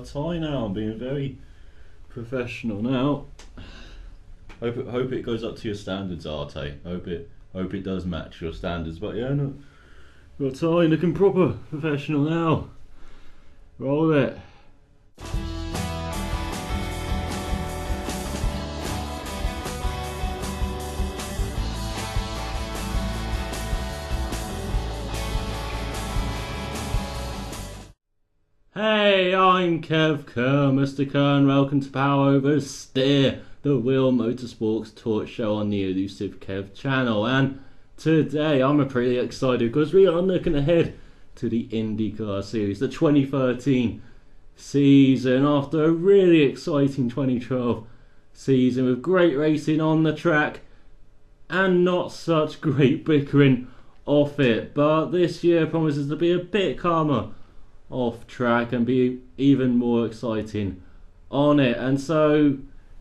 tie now. I'm being very professional now. Hope it goes up to your standards, Arte. Hope it does match your standards. But yeah, no, got a tie, looking proper professional now. Roll it. Hey, I'm Kev Kerr, Mr. Kerr, and welcome to Power Oversteer, the real motorsports talk show on the ElusiveKev channel. And today I'm pretty excited because we are looking ahead to the Indycar series, the 2013 season, after a really exciting 2012 season with great racing on the track and not such great bickering off it. But this year promises to be a bit calmer off track and be even more exciting on it. And so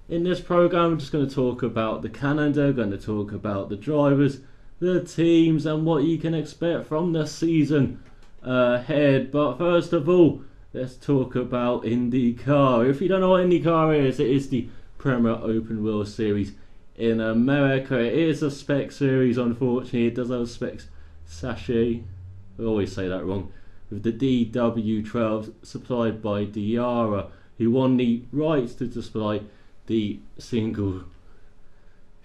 in this program I'm just going to talk about the calendar, going to talk about the drivers, the teams, and what you can expect from the season ahead. But first of all, let's talk about IndyCar. If you don't know what IndyCar is, it is the Premier Open Wheel Series in America. It is a spec series, unfortunately. It does have a spec sachet, I always say that wrong, with the DW12 supplied by Diara, who won the rights to display the single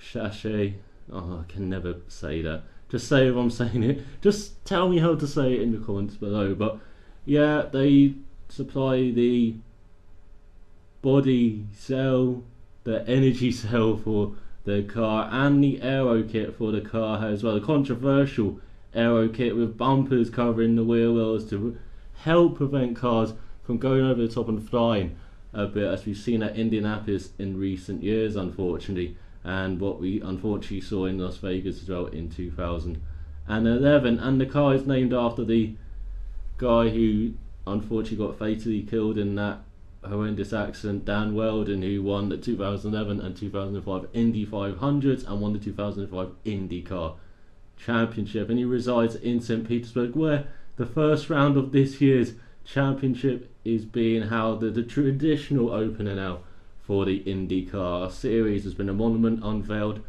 sachet. Oh, I can never say that. Just say if I'm saying it. Just tell me how to say it in the comments below. But yeah, they supply the body cell, the energy cell for the car, and the aero kit for the car as well. The controversial aero kit with bumpers covering the wheel wells to help prevent cars from going over the top and flying a bit, as we've seen at Indianapolis in recent years, unfortunately, and what we unfortunately saw in Las Vegas as well in 2011. And the car is named after the guy who unfortunately got fatally killed in that horrendous accident, Dan Weldon, who won the 2011 and 2005 Indy 500s and won the 2005 IndyCar Championship. And he resides in St. Petersburg, where the first round of this year's championship is being held. The traditional opener now for the IndyCar series. There's been a monument unveiled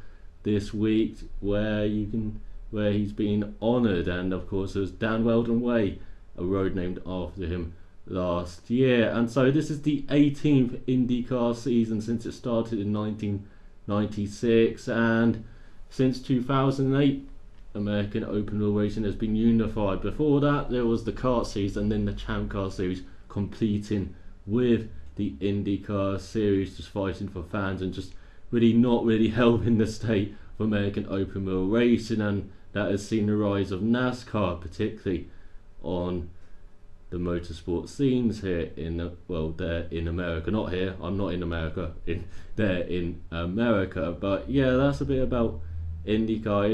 this week where he's been honoured, and of course there's Dan Weldon Way, a road named after him last year. And so this is the 18th IndyCar season since it started in 1996, and since 2008 American Open Wheel Racing has been unified. Before that there was the kart series and then the Champ Car series completing with the IndyCar series, just fighting for fans and just really not really helping the state of American Open Wheel Racing. And that has seen the rise of NASCAR, particularly on the motorsport scenes here in there in America. Not here, I'm not in America, there in America. But yeah, that's a bit about IndyCar.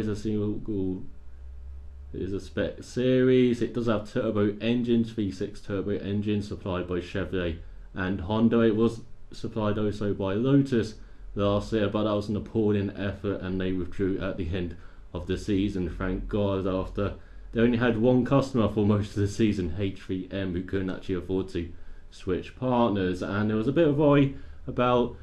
It is a spec series. It does have turbo engines, V6 turbo engines supplied by Chevrolet and Honda. It was supplied also by Lotus last year, but that was an appalling effort and they withdrew at the end of the season, thank God, after they only had one customer for most of the season, H3M, who couldn't actually afford to switch partners. And there was a bit of worry about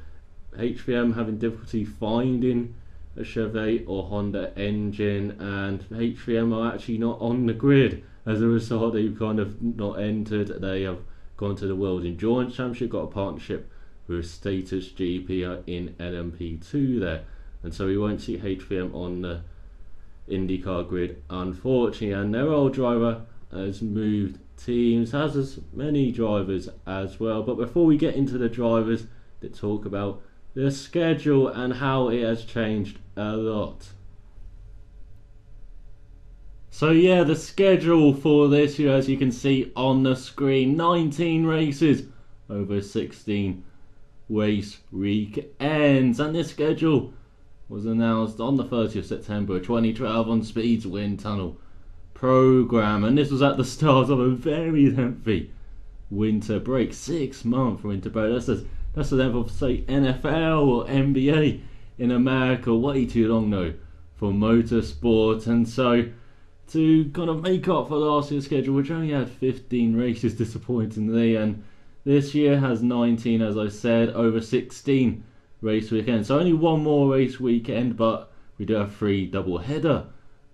H3M having difficulty finding a Chevrolet or Honda engine, and H3M are actually not on the grid. As a result, they've kind of not entered. They have gone to the World Endurance Championship, got a partnership with Status GP in LMP2 there, and so we won't see H3M on the IndyCar grid, unfortunately. And their old driver has moved teams, as many drivers as well. But before we get into the drivers, let's talk about the schedule and how it has changed a lot. So yeah, the schedule for this year, as you can see on the screen, 19 races over 16 race weekends, and this schedule was announced on the 30th of September 2012 on Speed's Wind Tunnel program, and this was at the start of a very lengthy winter break, 6-month winter break. That's the level of, say, NFL or NBA in America. Way too long though for motorsport. And so to kind of make up for last year's schedule, which only had 15 races, disappointingly, and This year has 19, as I said, over 16 race weekends. So only one more race weekend, but we do have 3 double-header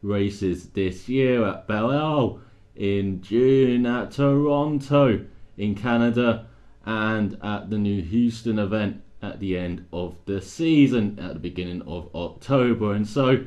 races this year at Belle in June, at Toronto in Canada, and at the new Houston event at the end of the season at the beginning of October. And so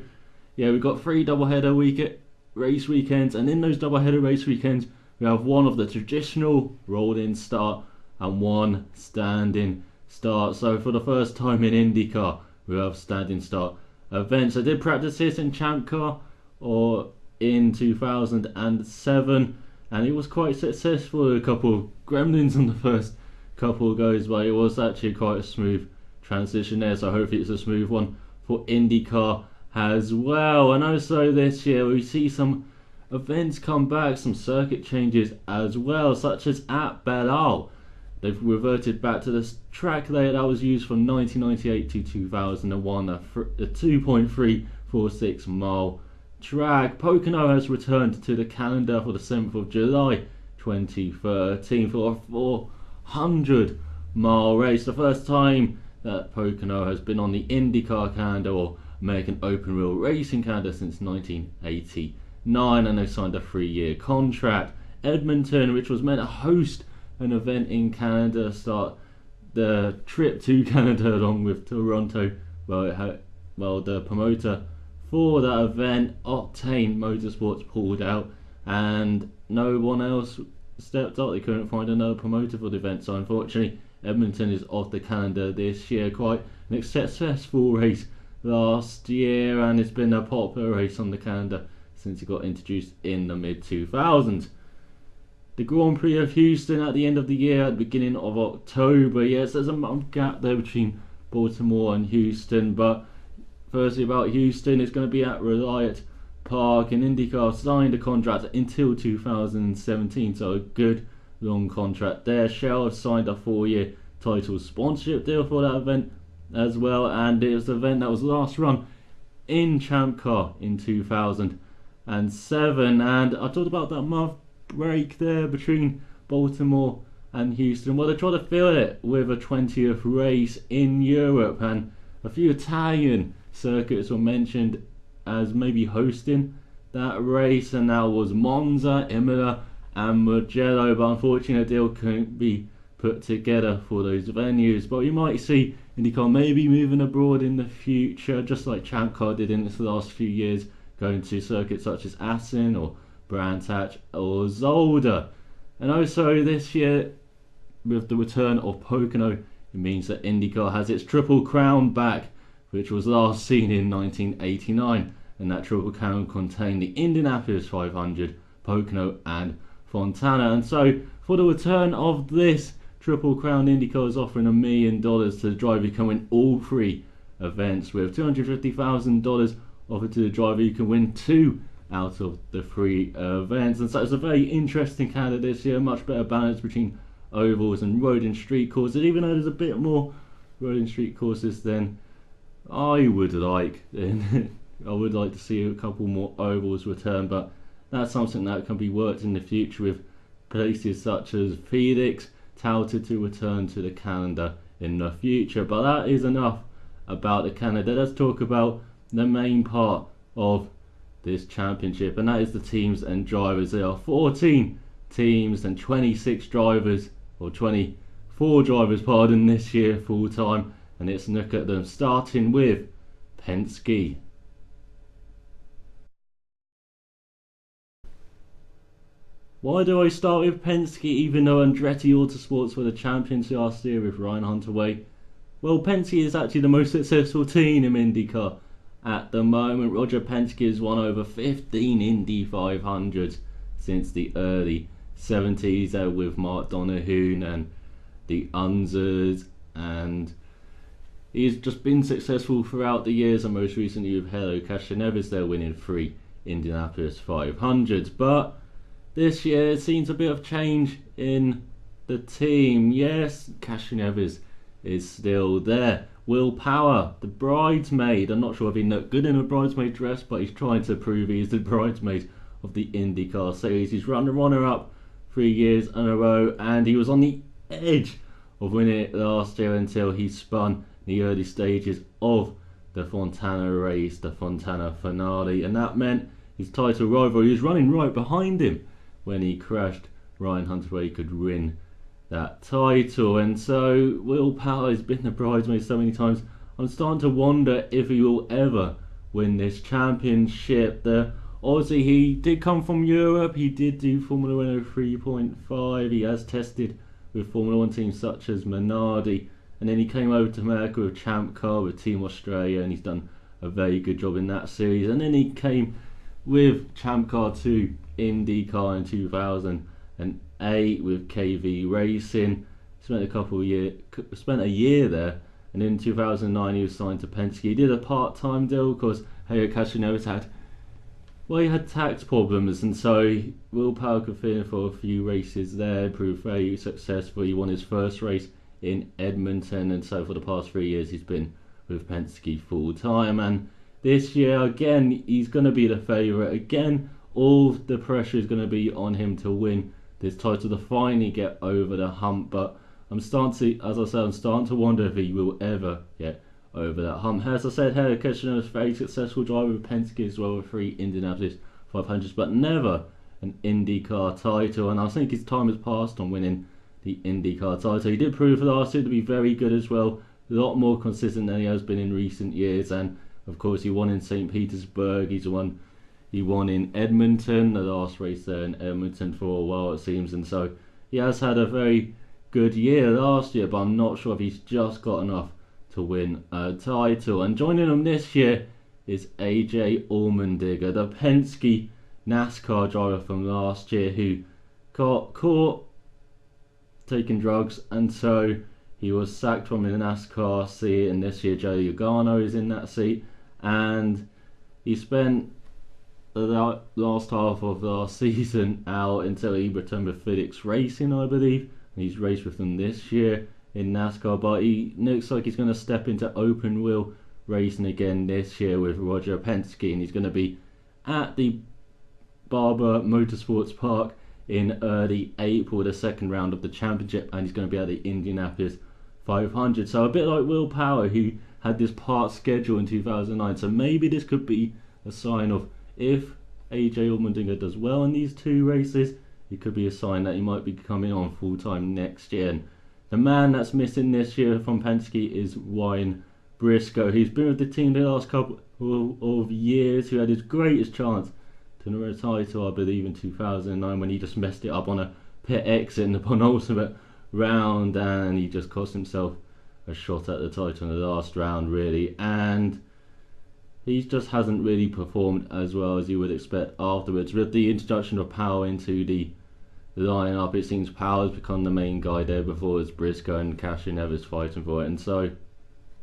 yeah, we've got 3 doubleheader race weekends, and in those doubleheader race weekends we have one of the traditional rolled-in start and one standing start. So for the first time in IndyCar we have standing start events. I did practice this in Champ Car or in 2007, and it was quite successful. A couple of gremlins on the first couple of goes, but it was actually quite a smooth transition there, so hopefully it's a smooth one for IndyCar as well. And also this year we see some events come back, some circuit changes as well, such as at Belle. They've reverted back to this track layout that was used from 1998 to 2001, a 2.346 mile track. Pagenaud has returned to the calendar for the 7th of July 2013 for a 400 mile race, the first time that Pagenaud has been on the IndyCar calendar or American Open Wheel Racing calendar since 1989, and they signed a 3-year contract. Edmonton, which was meant to host an event in Canada, start the trip to Canada along with Toronto, the promoter for that event, Octane Motorsports, pulled out and no one else stepped up. They couldn't find another promoter for the event, so unfortunately Edmonton is off the calendar this year. Quite an successful race last year, and it's been a popular race on the calendar since it got introduced in the mid-2000s. The Grand Prix of Houston at the end of the year, at the beginning of October. Yes, there's a month gap there between Baltimore and Houston, but firstly about Houston, it's going to be at Reliant Park, and IndyCar signed a contract until 2017, so a good long contract there. Shell have signed a 4-year title sponsorship deal for that event as well, and it was an event that was last run in Champ Car in 2007. And I talked about that month break there between Baltimore and Houston. Well, they tried to fill it with a 20th race in Europe, and a few Italian circuits were mentioned as maybe hosting that race, and that was Monza, Imola and Mugello, but unfortunately a deal couldn't be put together for those venues. But you might see IndyCar maybe moving abroad in the future, just like Champ Car did in its last few years, going to circuits such as Assen or Brands Hatch or Zolder. And also this year, with the return of Pagenaud, it means that IndyCar has its Triple Crown back, which was last seen in 1989, and that Triple Crown contained the Indianapolis 500, Pagenaud and Fontana. And so for the return of this Triple Crown, IndyCar is offering $1 million to the driver who can win all 3 events, with $250,000 offered to the driver who can win 2 out of the 3 events. And so it's a very interesting calendar this year, much better balance between ovals and road and street courses, even though there's a bit more road and street courses than I would like. I would like to see a couple more ovals return, but that's something that can be worked in the future, with places such as Phoenix touted to return to the calendar in the future. But that is enough about the calendar. Let's talk about the main part of this championship, and that is the teams and drivers. There are 14 teams and 26 drivers, or 24 drivers, pardon, this year full time, and let's look at them, starting with Penske. Why do I start with Penske even though Andretti Autosports were the champions last year with Ryan Hunter-Reay? Well, Penske is actually the most successful team in IndyCar at the moment. Roger Penske has won over 15 Indy 500s since the early 70s with Mark Donohue and the Unzers, and he's just been successful throughout the years, and most recently with Hello Castroneves, they're winning 3 Indianapolis 500s. But this year it seems a bit of change in the team. Yes, Castroneves is still there. Will Power, the bridesmaid, I'm not sure if he looked good in a bridesmaid dress, but he's trying to prove he's the bridesmaid of the IndyCar series. He's run the runner-up 3 years in a row, and he was on the edge of winning it last year until he spun in the early stages of the Fontana race, the Fontana finale, and that meant his title rival, who was running right behind him when he crashed, Ryan Hunter-Reay, could win that title. And so Will Power has been the bridesmaid so many times. I'm starting to wonder if he will ever win this championship. Obviously, he did come from Europe. He did do Formula Renault 3.5. He has tested with Formula 1 teams such as Minardi. And then he came over to America with Champ Car, with Team Australia, and he's done a very good job in that series. And then he came with Champ Car to Indycar in 2008 with KV Racing. Spent a year there, and in 2009 he was signed to Penske. He did a part-time deal because Helio Castroneves had tax problems, and so Will Power could fit in for a few races there, proved very successful. He won his first race in Edmonton, and so for the past 3 years he's been with Penske full time. And this year again he's going to be the favourite. Again, all the pressure is going to be on him to win this title, to finally get over the hump. But I'm starting to wonder if he will ever get over that hump. As I said, Helio Castroneves is a very successful driver with Penske as well, with 3 Indianapolis 500s, but never an IndyCar title. And I think his time has passed on winning the IndyCar title. He did prove last year to be very good as well, a lot more consistent than he has been in recent years. And of course he won in St. Petersburg, he won in Edmonton, the last race there in Edmonton for a while it seems, and so he has had a very good year last year, but I'm not sure if he's just got enough to win a title. And joining him this year is AJ Allmendinger, the Penske NASCAR driver from last year, who got caught taking drugs, and so he was sacked from the NASCAR seat, and this year Joey Logano is in that seat. And he spent the last half of last season out until he returned with FedEx Racing, I believe, and he's raced with them this year in NASCAR. But he looks like he's going to step into open wheel racing again this year with Roger Penske, and he's going to be at the Barber Motorsports Park in early April, the second round of the championship, and he's going to be at the Indianapolis 500. So a bit like Will Power, who had this part schedule in 2009. So maybe this could be a sign of, if AJ Allmendinger does well in these 2 races, it could be a sign that he might be coming on full time next year. And the man that's missing this year from Penske is Wayne Briscoe. He's been with the team the last couple of years, who had his greatest chance to win a title, I believe, in 2009, when he just messed it up on a pit exit in the penultimate round, and he just cost himself a shot at the title in the last round, really. And he just hasn't really performed as well as you would expect afterwards. With the introduction of Power into the lineup, it seems Power's become the main guy there. Before it's Briscoe and Castroneves fighting for it, and so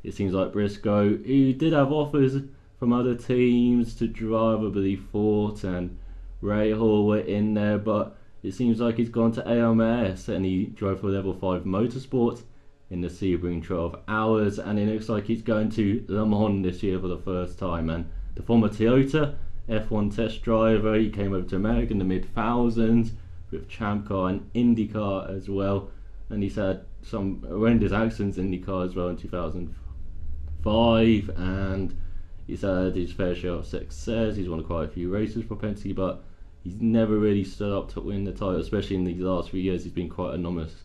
it seems like Briscoe, who did have offers from other teams to drive, I believe Fort and Rahal were in there, but it seems like he's gone to AMS, and he drove for Level 5 Motorsport in the Sebring 12 Hours, and it looks like he's going to Le Mans this year for the first time. And the former Toyota F1 test driver, he came over to America in the mid-thousands with Champ Car and IndyCar as well, and he's had some horrendous accidents in IndyCar as well in 2005, and he's had his fair share of success. He's won quite a few races for Penske, but he's never really stood up to win the title, especially in these last few years. He's been quite anomalous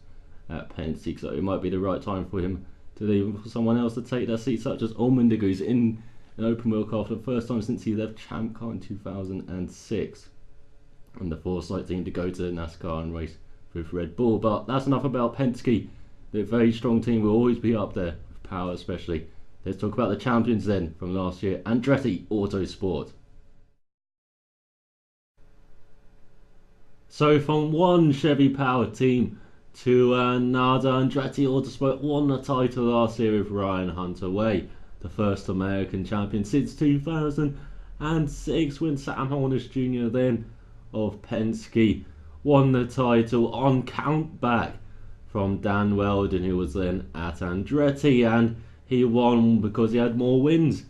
at Penske, so it might be the right time for him to leave, for someone else to take that seat, such as Allmendinger, who's in an open wheel car for the first time since he left Champ Car in 2006, and the foresight team to go to NASCAR and race with Red Bull. But that's enough about Penske. They're a very strong team, will always be up there, with Power especially. Let's talk about the champions then from last year, Andretti Autosport. So from one Chevy Power team to another, Andretti Autosport won the title last year with Ryan Hunter-Reay, the first American champion since 2006, when Sam Hornish Jr. then of Penske won the title on count back from Dan Weldon, who was then at Andretti, and he won because he had more wins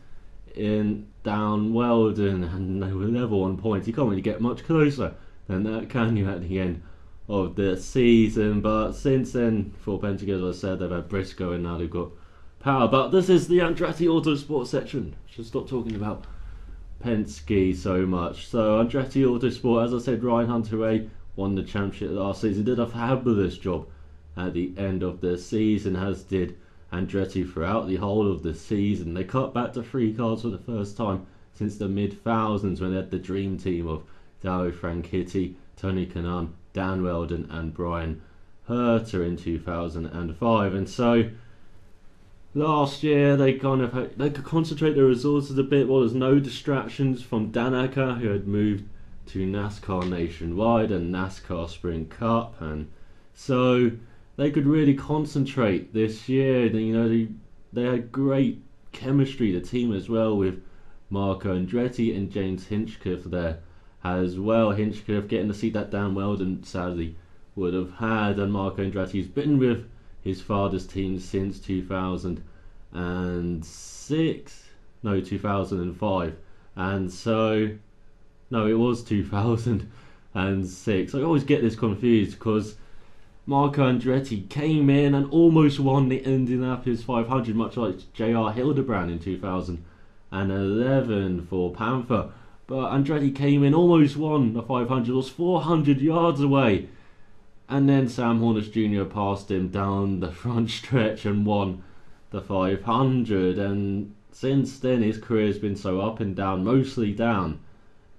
in Dan Weldon, and they were level on points. You can't really get much closer than that, can you, at the end of the season. But since then, for Penske, as I said, they've had Briscoe and now they've got Power. But this is the Andretti Autosport section. Should stop talking about Penske so much. So Andretti Autosport, as I said, Ryan Hunter-Reay won the championship last season. Did a fabulous job at the end of the season, as did Andretti throughout the whole of the season. They cut back to 3 cars for the first time since the mid-thousands, when they had the dream team of Dario Franchitti, Tony Kanaan, Dan Wheldon and Brian Herter in 2005. And so last year they could concentrate their resources a bit. Well, there's no distractions from Danica, who had moved to NASCAR Nationwide and NASCAR Sprint Cup, and so they could really concentrate this year. They had great chemistry, the team as well, with Marco Andretti and James Hinchcliffe there as well. Hinchcliffe getting to see that Dan Wheldon sadly would have had, and Marco Andretti's been with his father's team since 2005, and so no, it was 2006. I always get this confused because Marco Andretti came in and almost won the Indianapolis 500, much like J.R. Hildebrand in 2011 for Panther. But Andretti came in, almost won the 500, was 400 yards away. And then Sam Hornish Jr. passed him down the front stretch and won the 500. And since then his career has been so up and down, mostly down.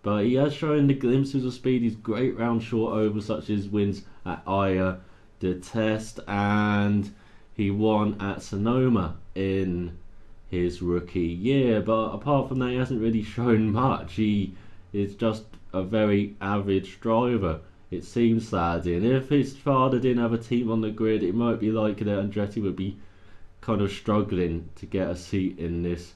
But he has shown the glimpses of speed. He's great round short overs, such as wins at Aya, the Test, and he won at Sonoma in his rookie year. But apart from that, he hasn't really shown much. He is just a very average driver, it seems, sadly. And if his father didn't have a team on the grid, it might be like that Andretti would be kind of struggling to get a seat in this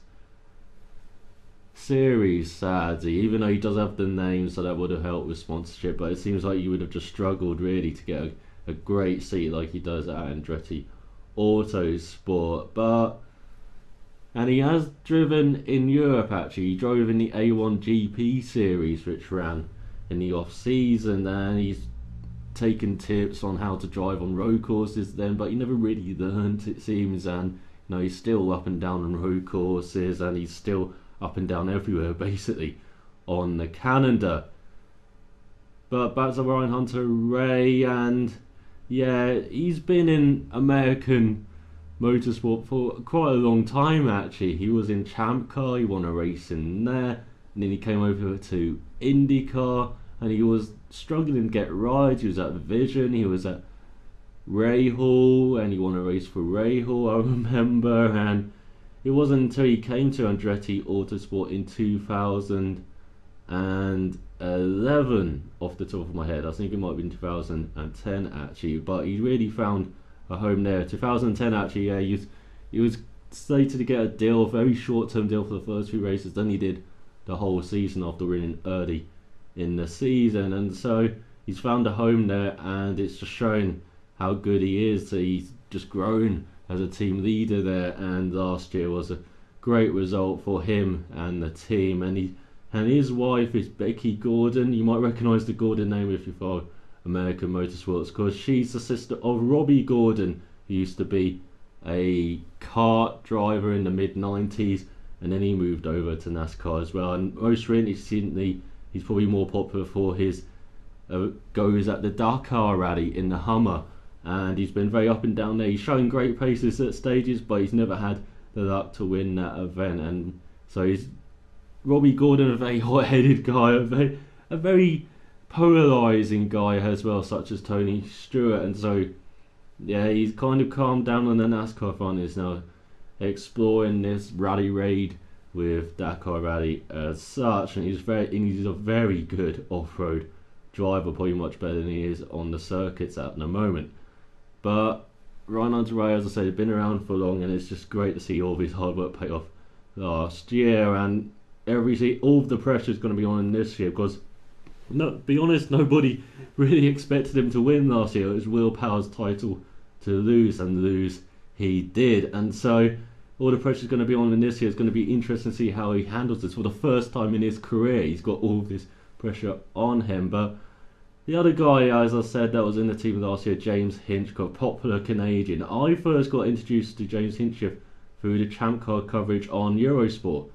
series, sadly, even though he does have the name, so that would have helped with sponsorship. But it seems like you would have just struggled really to get a great seat like he does at Andretti Autosport. And he has driven in Europe, actually. He drove in the A1 GP series, which ran in the off season, and he's taken tips on how to drive on road courses then, but he never really learned, it seems. And he's still up and down on road courses, and he's still up and down everywhere basically on the calendar. But back to Ryan Hunter-Reay, and yeah, he's been in American motorsport for quite a long time actually. He was in Champ Car, he won a race in there, and then he came over to IndyCar, and he was struggling to get rides. He was at Vision, he was at Rahal, and he won a race for Rahal, I remember. And it wasn't until he came to Andretti Autosport in 2011, off the top of my head. I think it might have been 2010 actually, but he really found a home there. 2010 actually, yeah, he was slated to get a deal, a very short-term deal for the first few races. Then he did the whole season after winning early in the season, and so he's found a home there, and it's just showing how good he is. So he's just grown as a team leader there, and last year was a great result for him and the team. And his wife is Becky Gordon. You might recognise the Gordon name if you follow American motorsports, because she's the sister of Robbie Gordon, who used to be a kart driver in the mid-90s, and then he moved over to NASCAR as well. And most recently he's probably more popular for his goes at the Dakar Rally in the Hummer, and he's been very up and down there. He's showing great paces at stages, but he's never had the luck to win that event. And so he's Robbie Gordon, a very hot-headed guy, a very polarising guy as well, such as Tony Stewart. And so yeah, he's kind of calmed down on the NASCAR front. He's now exploring this rally raid with Dakar Rally as such, and he's a very good off-road driver, probably much better than he is on the circuits at the moment. But Ryan Hunter-Reay, as I said, has been around for long, and it's just great to see all of his hard work pay off last year. And all of the pressure is going to be on him this year, because be honest, nobody really expected him to win last year. It was Will Power's title to lose, and lose he did. And so all the pressure is going to be on him this year. It's going to be interesting to see how he handles this. For the first time in his career, he's got all this pressure on him. But The other guy, as I said, that was in the team last year, James Hinchcliffe, popular Canadian. I first got introduced to James Hinchcliffe through the Champ Car coverage on Eurosport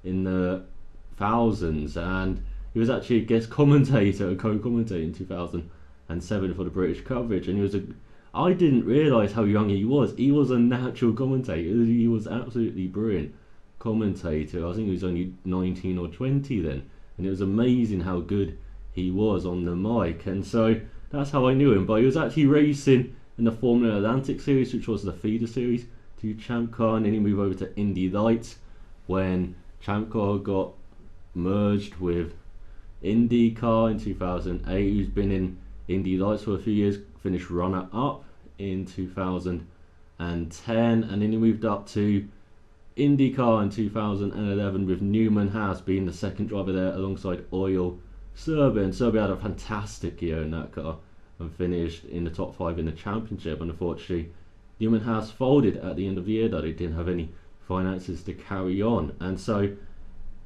in the thousands, and he was actually a guest commentator, a co-commentator in 2007 for the British coverage, and I didn't realise how young he was. He was a natural commentator. He was absolutely brilliant commentator. I think he was only 19 or 20 then, and it was amazing how good he was on the mic, and so that's how I knew him. But he was actually racing in the Formula Atlantic series, which was the feeder series to Champ Car, and then he moved over to Indy Lights when Champ Car got merged with Indycar in 2008. He's been in Indy Lights for a few years, finished runner up in 2010, and then he moved up to IndyCar in 2011 with Newman Haas being the second driver there alongside Oil Serbia. And Serbia had a fantastic year in that car and finished in the top 5 in the championship, and unfortunately Newman Haas folded at the end of the year that he didn't have any finances to carry on, and so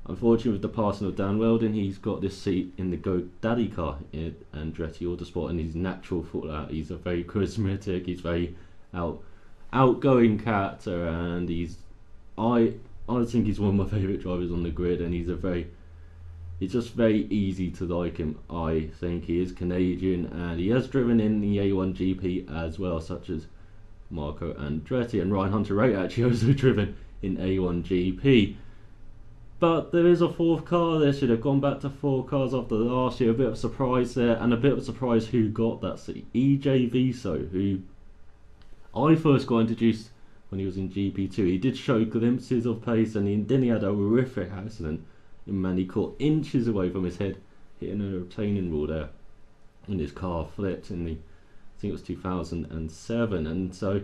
unfortunately with the passing of Dan Weldon, he's got this seat in the Go Daddy car in Andretti Autosport, and he's natural for that. He's a very charismatic, he's very outgoing character, and I think he's one of my favourite drivers on the grid, and it's just very easy to like him. I think he is Canadian, and he has driven in the A1 GP as well, such as Marco Andretti, and Ryan Hunter-Reay actually also driven in A1 GP. But there is a fourth car. They should have gone back to 4 cars after last year. A bit of a surprise there, and a bit of a surprise who got that seat. EJ Viso, who I first got introduced when he was in GP2. He did show glimpses of pace, and then he had a horrific accident in Man. He caught inches away from his head, hitting a retaining wall there, and his car flipped in I think it was 2007, and so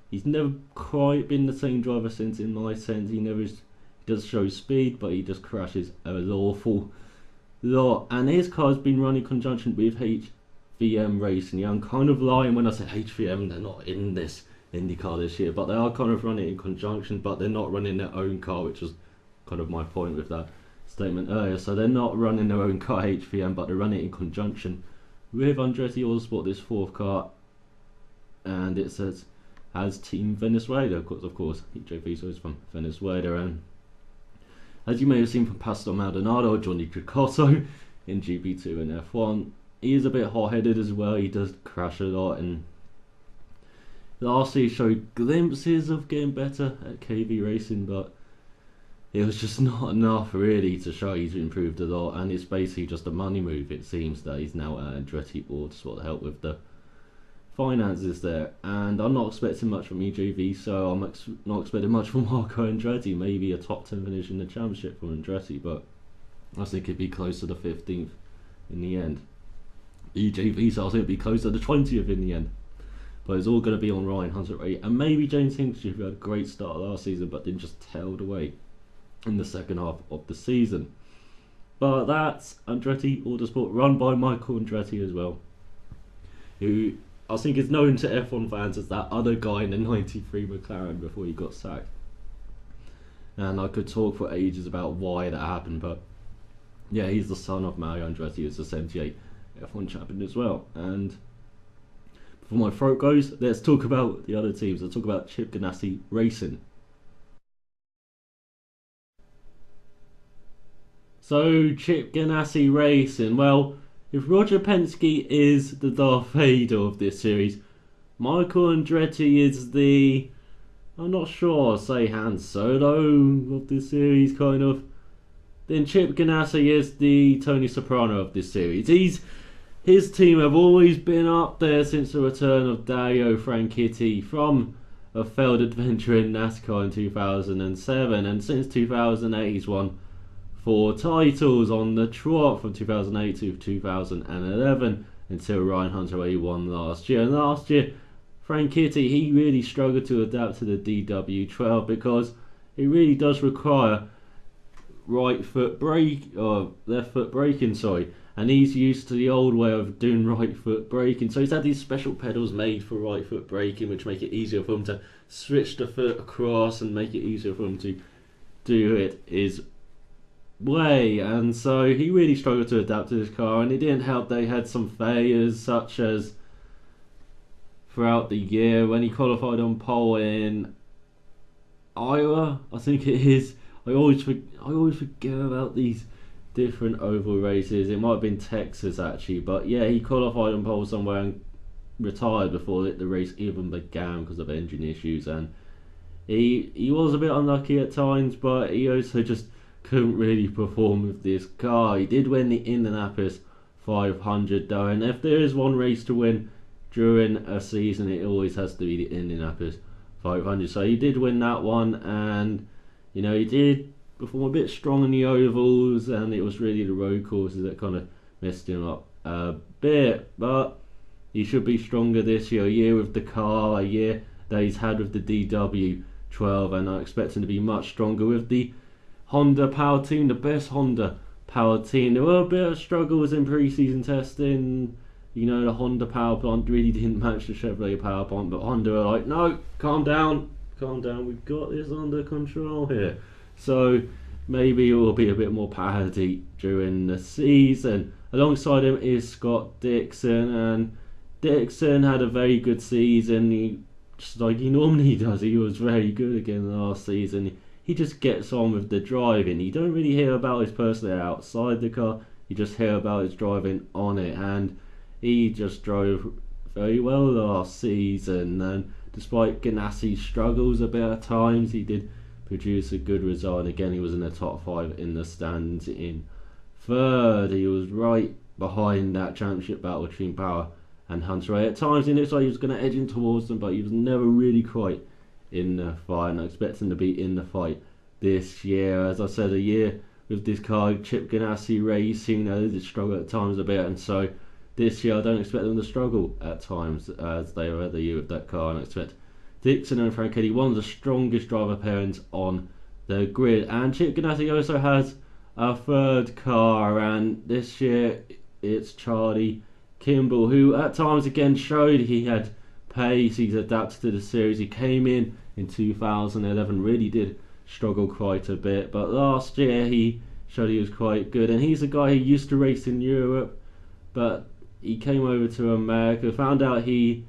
he's never quite been the same driver since, in my sense. He does show speed, but he just crashes an awful lot, and his car's been running in conjunction with HVM Racing. Yeah, I'm kind of lying when I say HVM, they're not in this IndyCar this year, but they are kind of running in conjunction, but they're not running their own car, which was kind of my point with that statement earlier. So they're not running their own car, HVM, but they're running it in conjunction with Andretti Autosport, this fourth car, and it has Team Venezuela, of course. EJ Viso is from Venezuela, and as you may have seen from Pastor Maldonado, Johnny Cicotto in GP2 and F1, he is a bit hot-headed as well. He does crash a lot, and last year he showed glimpses of getting better at KV Racing, but it was just not enough really to show he's improved a lot, and it's basically just a money move. It seems that he's now at Andretti Autosport to help with the finances there, and I'm not expecting much from EJV, so I'm not expecting much from Marco Andretti. Maybe a top 10 finish in the championship from Andretti, but I think it'd be close to the 15th in the end. EJV, so I think it'd be close to the 20th in the end, but it's all going to be on Ryan Hunter-Reay and maybe James Hinchcliffe, who had a great start last season but then just tailed away in the second half of the season. But that's Andretti Autosport, run by Michael Andretti as well, who I think is known to F1 fans as that other guy in the 93 McLaren before he got sacked. And I could talk for ages about why that happened, but yeah, he's the son of Mario Andretti, who's the 78 F1 champion as well. And before my throat goes, let's talk about the other teams. Let's talk about Chip Ganassi Racing. So, Chip Ganassi Racing, well, if Roger Penske is the Darth Vader of this series, Michael Andretti is the, I'm not sure, I'll say Han Solo of this series, kind of. Then Chip Ganassi is the Tony Soprano of this series. His team have always been up there since the return of Dario Franchitti from a failed adventure in NASCAR in 2007, and since 2008 he's won 4 titles on the trot from 2008 to 2011 until Ryan Hunter-Reay won last year. And last year, Franchitti, he really struggled to adapt to the DW12 because it really does require left foot braking, and he's used to the old way of doing right foot braking. So he's had these special pedals made for right foot braking, which make it easier for him to switch the foot across and make it easier for him to do it his way, and so he really struggled to adapt to this car, and it didn't help that he had some failures, such as throughout the year when he qualified on pole in Iowa, I think it is. I always forget about these different oval races. It might have been Texas actually, but yeah, he qualified on pole somewhere and retired before the race even began because of engine issues, and he was a bit unlucky at times, but he also just couldn't really perform with this car. He did win the Indianapolis 500 though, and if there is one race to win during a season, it always has to be the Indianapolis 500. So he did win that one, and you know, he did perform a bit strong in the ovals, and it was really the road courses that kind of messed him up a bit. But he should be stronger this year, a year with the car, a year that he's had with the DW12, and I expect him to be much stronger with the Honda power team, the best Honda power team. There were a bit of struggles in pre-season testing. You know, the Honda power plant really didn't match the Chevrolet power plant, but Honda were like, no, calm down, we've got this under control here. So maybe it will be a bit more parity during the season. Alongside him is Scott Dixon, and Dixon had a very good season. He, just like he normally does, he was very good again last season. He just gets on with the driving. You don't really hear about his personality outside the car, you just hear about his driving on it, and he just drove very well last season, and despite Ganassi's struggles a bit at times, he did produce a good result, and again he was in the top 5 in the stands in third. He was right behind that championship battle between Power and Hunter-Reay. At times it looks like he was going to edge in towards them, but he was never really quite in the fight, and I expect him to be in the fight this year. As I said, a year with this car, Chip Ganassi Racing, they did struggle at times a bit, and so this year I don't expect them to struggle at times as they were the year with that car, and I expect Dixon and Franchetti, one of the strongest driver pairings on the grid. And Chip Ganassi also has a third car, and this year it's Charlie Kimball, who at times again showed he had pace. He's adapted to the series. He came in 2011, really did struggle quite a bit, but last year he showed he was quite good, and he's a guy who used to race in Europe, but he came over to America, found out he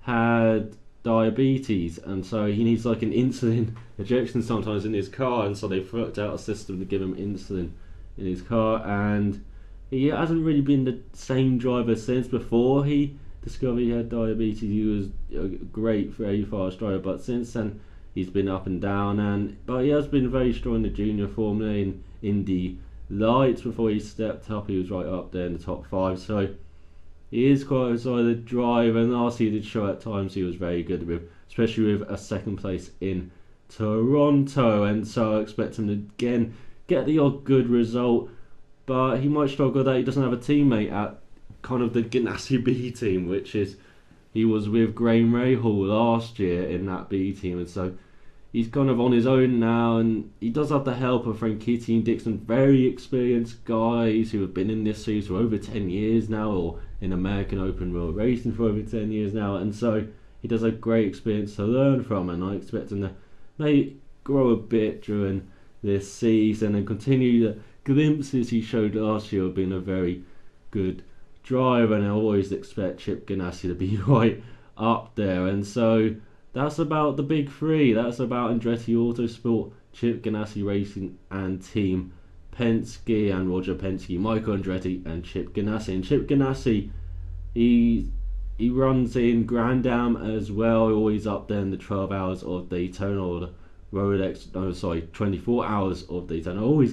had diabetes, and so he needs like an insulin injection sometimes in his car, and so they've worked out a system to give him insulin in his car, and he hasn't really been the same driver since. Before he discovered he had diabetes, he was a great, very fast driver, but since then he's been up and down, but he has been very strong in the junior formula in Indy Lights. Before he stepped up, he was right up there in the top 5, so he is quite a solid driver, and last year did show at times he was very good with, especially with a second place in Toronto, and so I expect him to again get the odd good result, but he might struggle that he doesn't have a teammate at kind of the Ganassi B team, which is, he was with Graham Rahal last year in that B team, and so he's kind of on his own now, and he does have the help of Franchitti and Dixon, very experienced guys who have been in this series for over 10 years now, or in American Open World Racing for over 10 years now, and so he does have great experience to learn from, and I expect him to maybe grow a bit during this season and continue the glimpses he showed last year of being a very good driver, and I always expect Chip Ganassi to be right up there. And so that's about the big three. That's about Andretti Autosport, Chip Ganassi Racing, and Team Penske, and Roger Penske, Michael Andretti, and Chip Ganassi. And Chip Ganassi, he runs in Grand Am as well, always up there in the 12 hours of Daytona, or the Rolex, 24 hours of Daytona.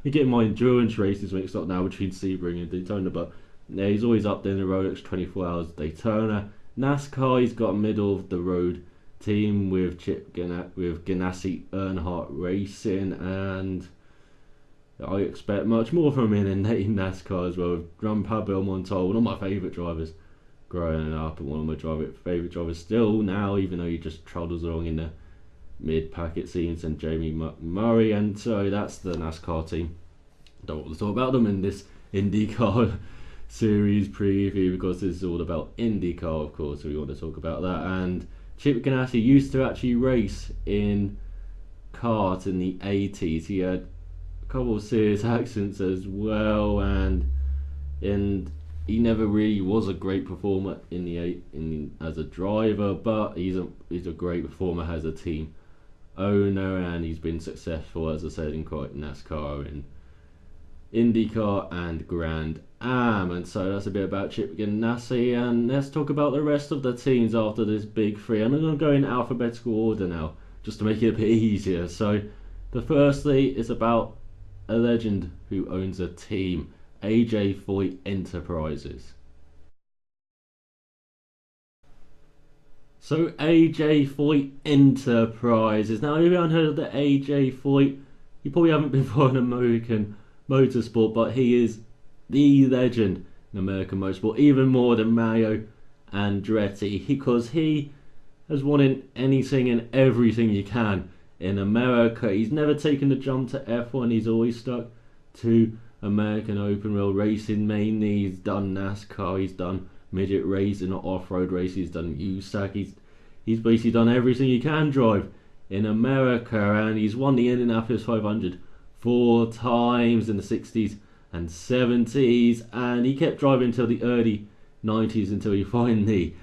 I get my endurance races mixed up now between Sebring and Daytona, but yeah, he's always up there in the Rolex 24 hours of Daytona. NASCAR, he's got a middle of the road team with Ganassi Earnhardt Racing, and I expect much more from him in NASCAR as well, with Juan Pablo Montoya, one of my favourite drivers growing up, and one of my favourite drivers still now, even though he just trottles along in the mid-packet scenes, and Jamie Murray. And so that's the NASCAR team. Don't want to talk about them in this IndyCar series preview, because this is all about IndyCar, of course, so we want to talk about that. And Chip Ganassi used to actually race in kart in the 80s. He had couple of serious accidents as well, and he never really was a great performer as a driver, but he's a great performer as a team owner, and he's been successful, as I said, in quite NASCAR and IndyCar and Grand Am. And so that's a bit about Chip Ganassi, and let's talk about the rest of the teams after this big three. And I'm going to go in alphabetical order now, just to make it a bit easier. So the firstly is about a legend who owns a team, AJ Foyt Enterprises. So AJ Foyt Enterprises. Now, if you haven't heard of the AJ Foyt, you probably haven't been following American motorsport, but he is the legend in American motorsport, even more than Mario Andretti, because he has won in anything and everything you can in America. He's never taken the jump to F1. He's always stuck to American open wheel racing mainly. He's done NASCAR, he's done midget racing, off-road racing, he's done USAC, he's basically done everything you can drive in America, and he's won the Indianapolis 500 4 times in the 60s and 70s, and he kept driving until the early 90s until he finally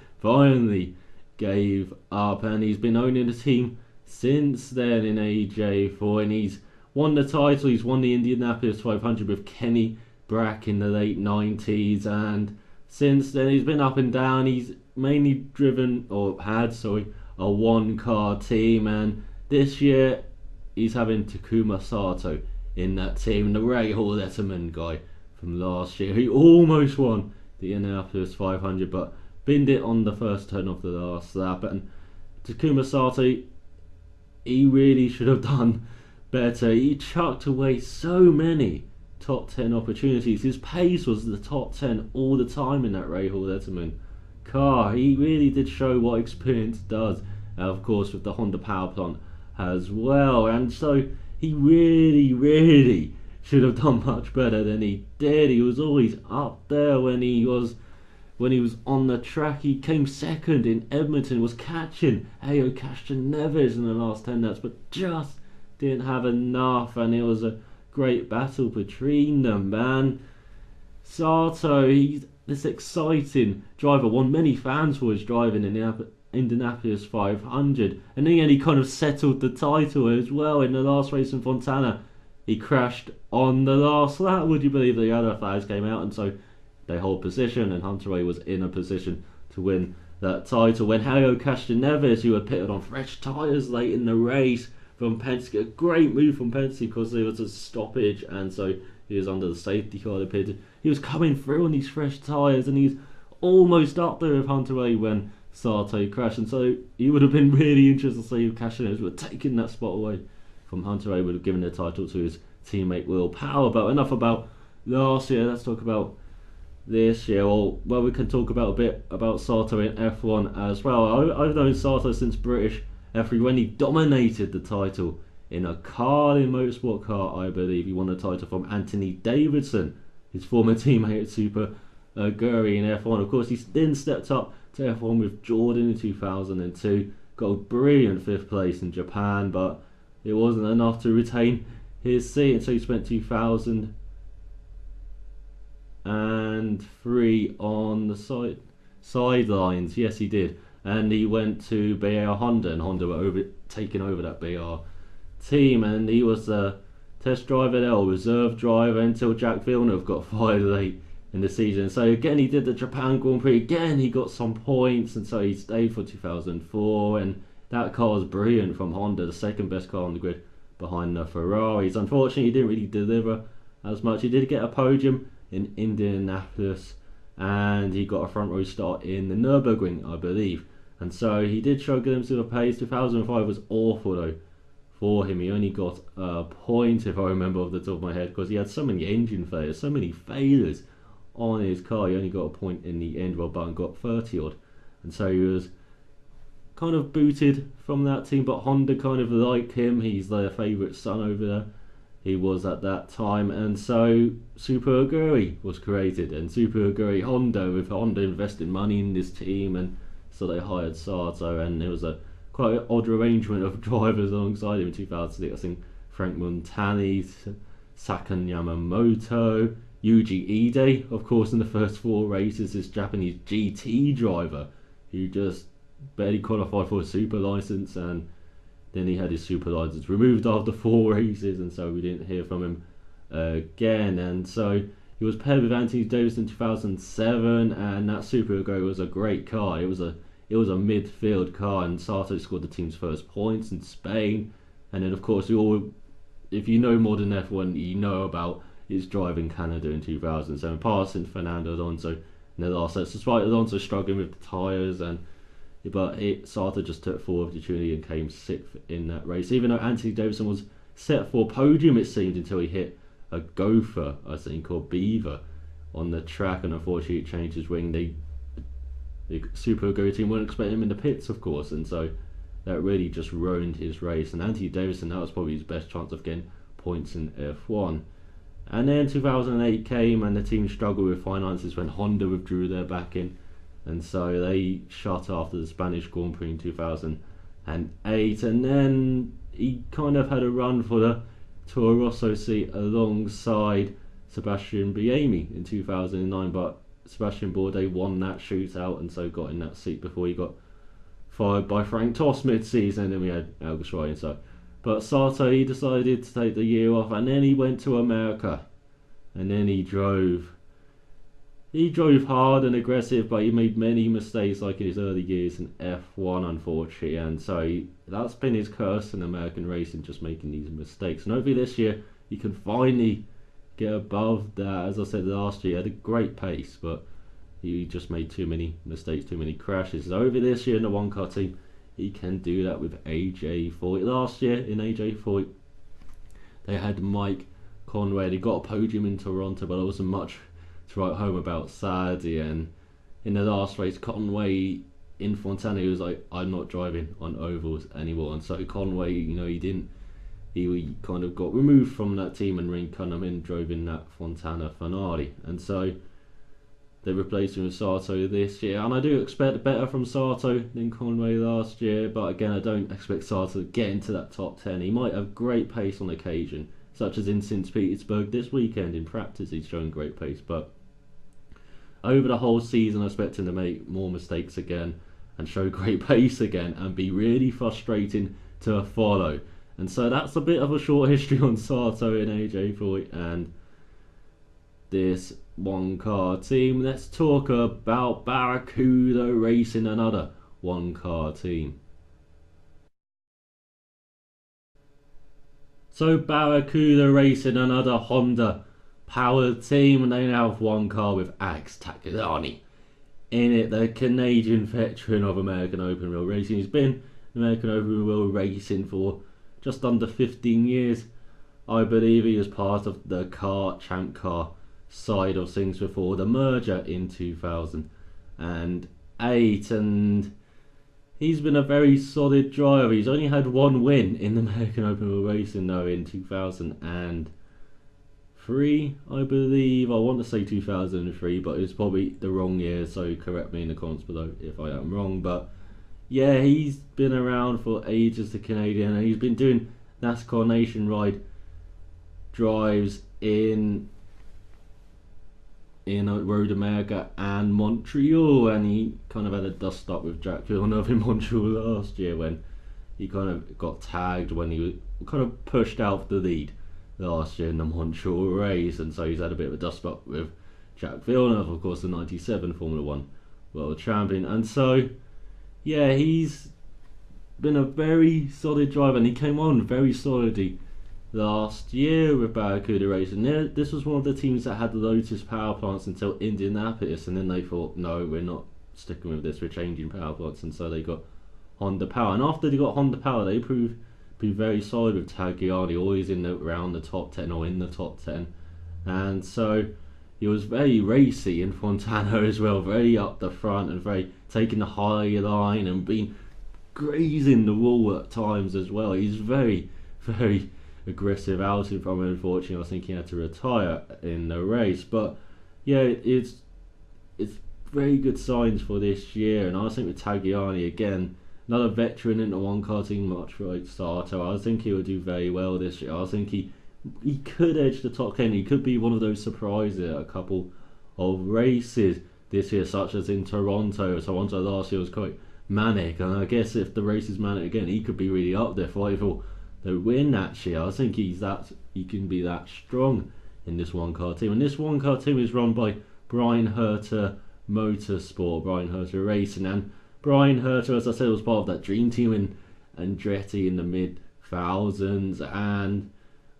gave up, and he's been owning the team since then in AJ Foyt, and he's won the title. He's won the Indianapolis 500 with Kenny Brack in the late 90s, and since then he's been up and down. He's mainly had a one-car team, and this year he's having Takuma Sato in that team, the Ray Hall Letterman guy from last year, who almost won the Indianapolis 500 but binned it on the first turn of the last lap. And Takuma Sato, he really should have done better. He chucked away so many top 10 opportunities. His pace was the top 10 all the time in that Ray Hall Letterman car. He really did show what experience does, of course, with the Honda power plant as well, and so he really should have done much better than he did. He was always up there when he was on the track. He came second in Edmonton, was catching Ayo Neves in the last 10 laps, but just didn't have enough, and it was a great battle between them, man. Sato, he's this exciting driver, won many fans for his driving in the Indianapolis 500, and then he kind of settled the title as well in the last race in Fontana. He crashed on the last lap, would you believe? The other flags came out, and so they hold position, and Hunter-Reay was in a position to win that title when Ayo Neves, who had pitted on fresh tyres late in the race from Penske, a great move from Penske because there was a stoppage, and so he was under the safety car. He was coming through on these fresh tyres, and he's almost up there with Hunter-Reay when Sato crashed, and so he would have been really interested to see if Cashinez would have taken that spot away from Hunter-Reay, would have given the title to his teammate Will Power. But enough about last year, let's talk about this year. Well, we can talk about a bit about Sato in F1 as well. I've known Sato since British F3 when he dominated the title in a Carlin Motorsport car, I believe. He won the title from Anthony Davidson, his former teammate at Super Aguri in F1. Of course, he then stepped up to F1 with Jordan in 2002, got a brilliant 5th place in Japan, but it wasn't enough to retain his seat, and so he spent 2003 on the sidelines. Yes, he did, and he went to BAR Honda, and Honda were taking over that BAR team, and he was the test driver there, or reserve driver, until Jack Villeneuve got fired late in the season. So again, he did the Japan Grand Prix. Again, he got some points, and so he stayed for 2004. And that car was brilliant from Honda, the second best car on the grid behind the Ferraris. Unfortunately, he didn't really deliver as much. He did get a podium in Indianapolis, and he got a front row start in the Nürburgring, I believe. And so he did show glimpses of pace. 2005 was awful though for him. He only got a point, if I remember off the top of my head, because he had so many engine failures, so many failures on his car. He only got a point in the end. Rob Button got 30 odd, and so he was kind of booted from that team, but Honda kind of like him. He's their favourite son over there. He was at that time, and so Super Aguri was created, and Super Aguri Honda, with Honda investing money in this team, and so they hired Sato, and it was a quite an odd arrangement of drivers alongside him in 2006. I think Frank Montani, Sakan Yamamoto, Yuji Ide, of course, in the first 4 races, this Japanese GT driver who just barely qualified for a super license, and then he had his super license removed after 4 races, and so we didn't hear from him again. And so he was paired with Anthony Davis in 2007, and that Super-Go was a great car. It was a midfield car, and Sato scored the team's first points in Spain. And then, of course, if you know modern F1, you know about his drive in Canada in 2007, passing Fernando Alonso in the last set, despite Alonso struggling with the tyres. But Sato just took full opportunity and came 6th in that race, even though Anthony Davidson was set for podium, it seemed, until he hit a gopher, I think, or beaver on the track, and unfortunately it changed his wing. The Super Go team weren't expecting him in the pits, of course, and so that really just ruined his race. And Anthony Davidson, that was probably his best chance of getting points in F1. And then 2008 came, and the team struggled with finances when Honda withdrew their backing, and so they shut after the Spanish Grand Prix in 2008. And then he kind of had a run for the Toro Rosso seat alongside Sebastian Buemi in 2009, but Sebastien Bourdais won that shootout and so got in that seat before he got fired by Frank Tost mid-season, and then we had Alguersuari and so. But Sato, he decided to take the year off, and then he went to America, and then he drove hard and aggressive, but he made many mistakes like in his early years in F1, unfortunately, and so that's been his curse in American racing, just making these mistakes. And hopefully this year he can finally get above that. As I said last year, he had a great pace, but he just made too many mistakes, too many crashes. So over this year in the one car team, he can do that with AJ4. Last year in AJ4, they had Mike Conway. They got a podium in Toronto, but there wasn't much to write home about, sadly. And in the last race, Conway in Fontana, he was like, I'm not driving on ovals anymore. And so Conway, he kind of got removed from that team, and Ring Cunningham drove in that Fontana finale. And so they replaced him with Sato this year, and I do expect better from Sato than Conway last year, but again, I don't expect Sato to get into that top 10. He might have great pace on occasion, such as in St. Petersburg this weekend. In practice, he's shown great pace, but over the whole season, I expect him to make more mistakes again and show great pace again and be really frustrating to follow. And so that's a bit of a short history on Sato in AJ4 and this one car team. Let's talk about Barracuda Racing, another one car team. So Barracuda Racing, another Honda powered team, and they now have one car with Alex Tagliani in it, the Canadian veteran of American Open Wheel Racing. He's been in American Open Wheel Racing for just under 15 years. I believe he was part of the Champ Car side of things before the merger in 2008, and he's been a very solid driver. He's only had one win in the American Open Wheel Racing though in 2003, I believe. I want to say 2003, but it's probably the wrong year, so correct me in the comments below if I am wrong. But yeah, he's been around for ages, the Canadian, and he's been doing NASCAR Nationwide drives in Road America and Montreal, and he kind of had a dust up with Jack Villeneuve in Montreal last year when he kind of got tagged when he was kind of pushed out the lead last year in the Montreal race, and so he's had a bit of a dust up with Jack Villeneuve, of course, the 97 Formula 1 world champion. And so yeah, he's been a very solid driver, and he came on very solidly last year with Barracuda Racing. This was one of the teams that had Lotus power plants until Indianapolis, and then they thought, no, we're not sticking with this, we're changing power plants, and so they got Honda power. And after they got Honda power, they proved to be very solid with Tagliani, always around the top 10 or in the top 10. And so he was very racy in Fontana as well, very up the front and very taking the high line and being grazing the wall at times as well. He's very, very aggressive outing from him. Unfortunately, I think he had to retire in the race, but yeah, it's very good signs for this year. And I think with Tagliani, again, another veteran in the one car team, much like Sato, I think he will do very well this year. I think he he could edge the top 10. He could be one of those surprises at a couple of races this year, such as in Toronto. Toronto last year was quite manic, and I guess if the race is manic again, he could be really up there fighting for the win actually. I think he can be that strong in this one car team. And this one car team is run by Brian Herter Motorsport, Brian Herter Racing, and Brian Herter, as I said, was part of that dream team in Andretti in the mid thousands, and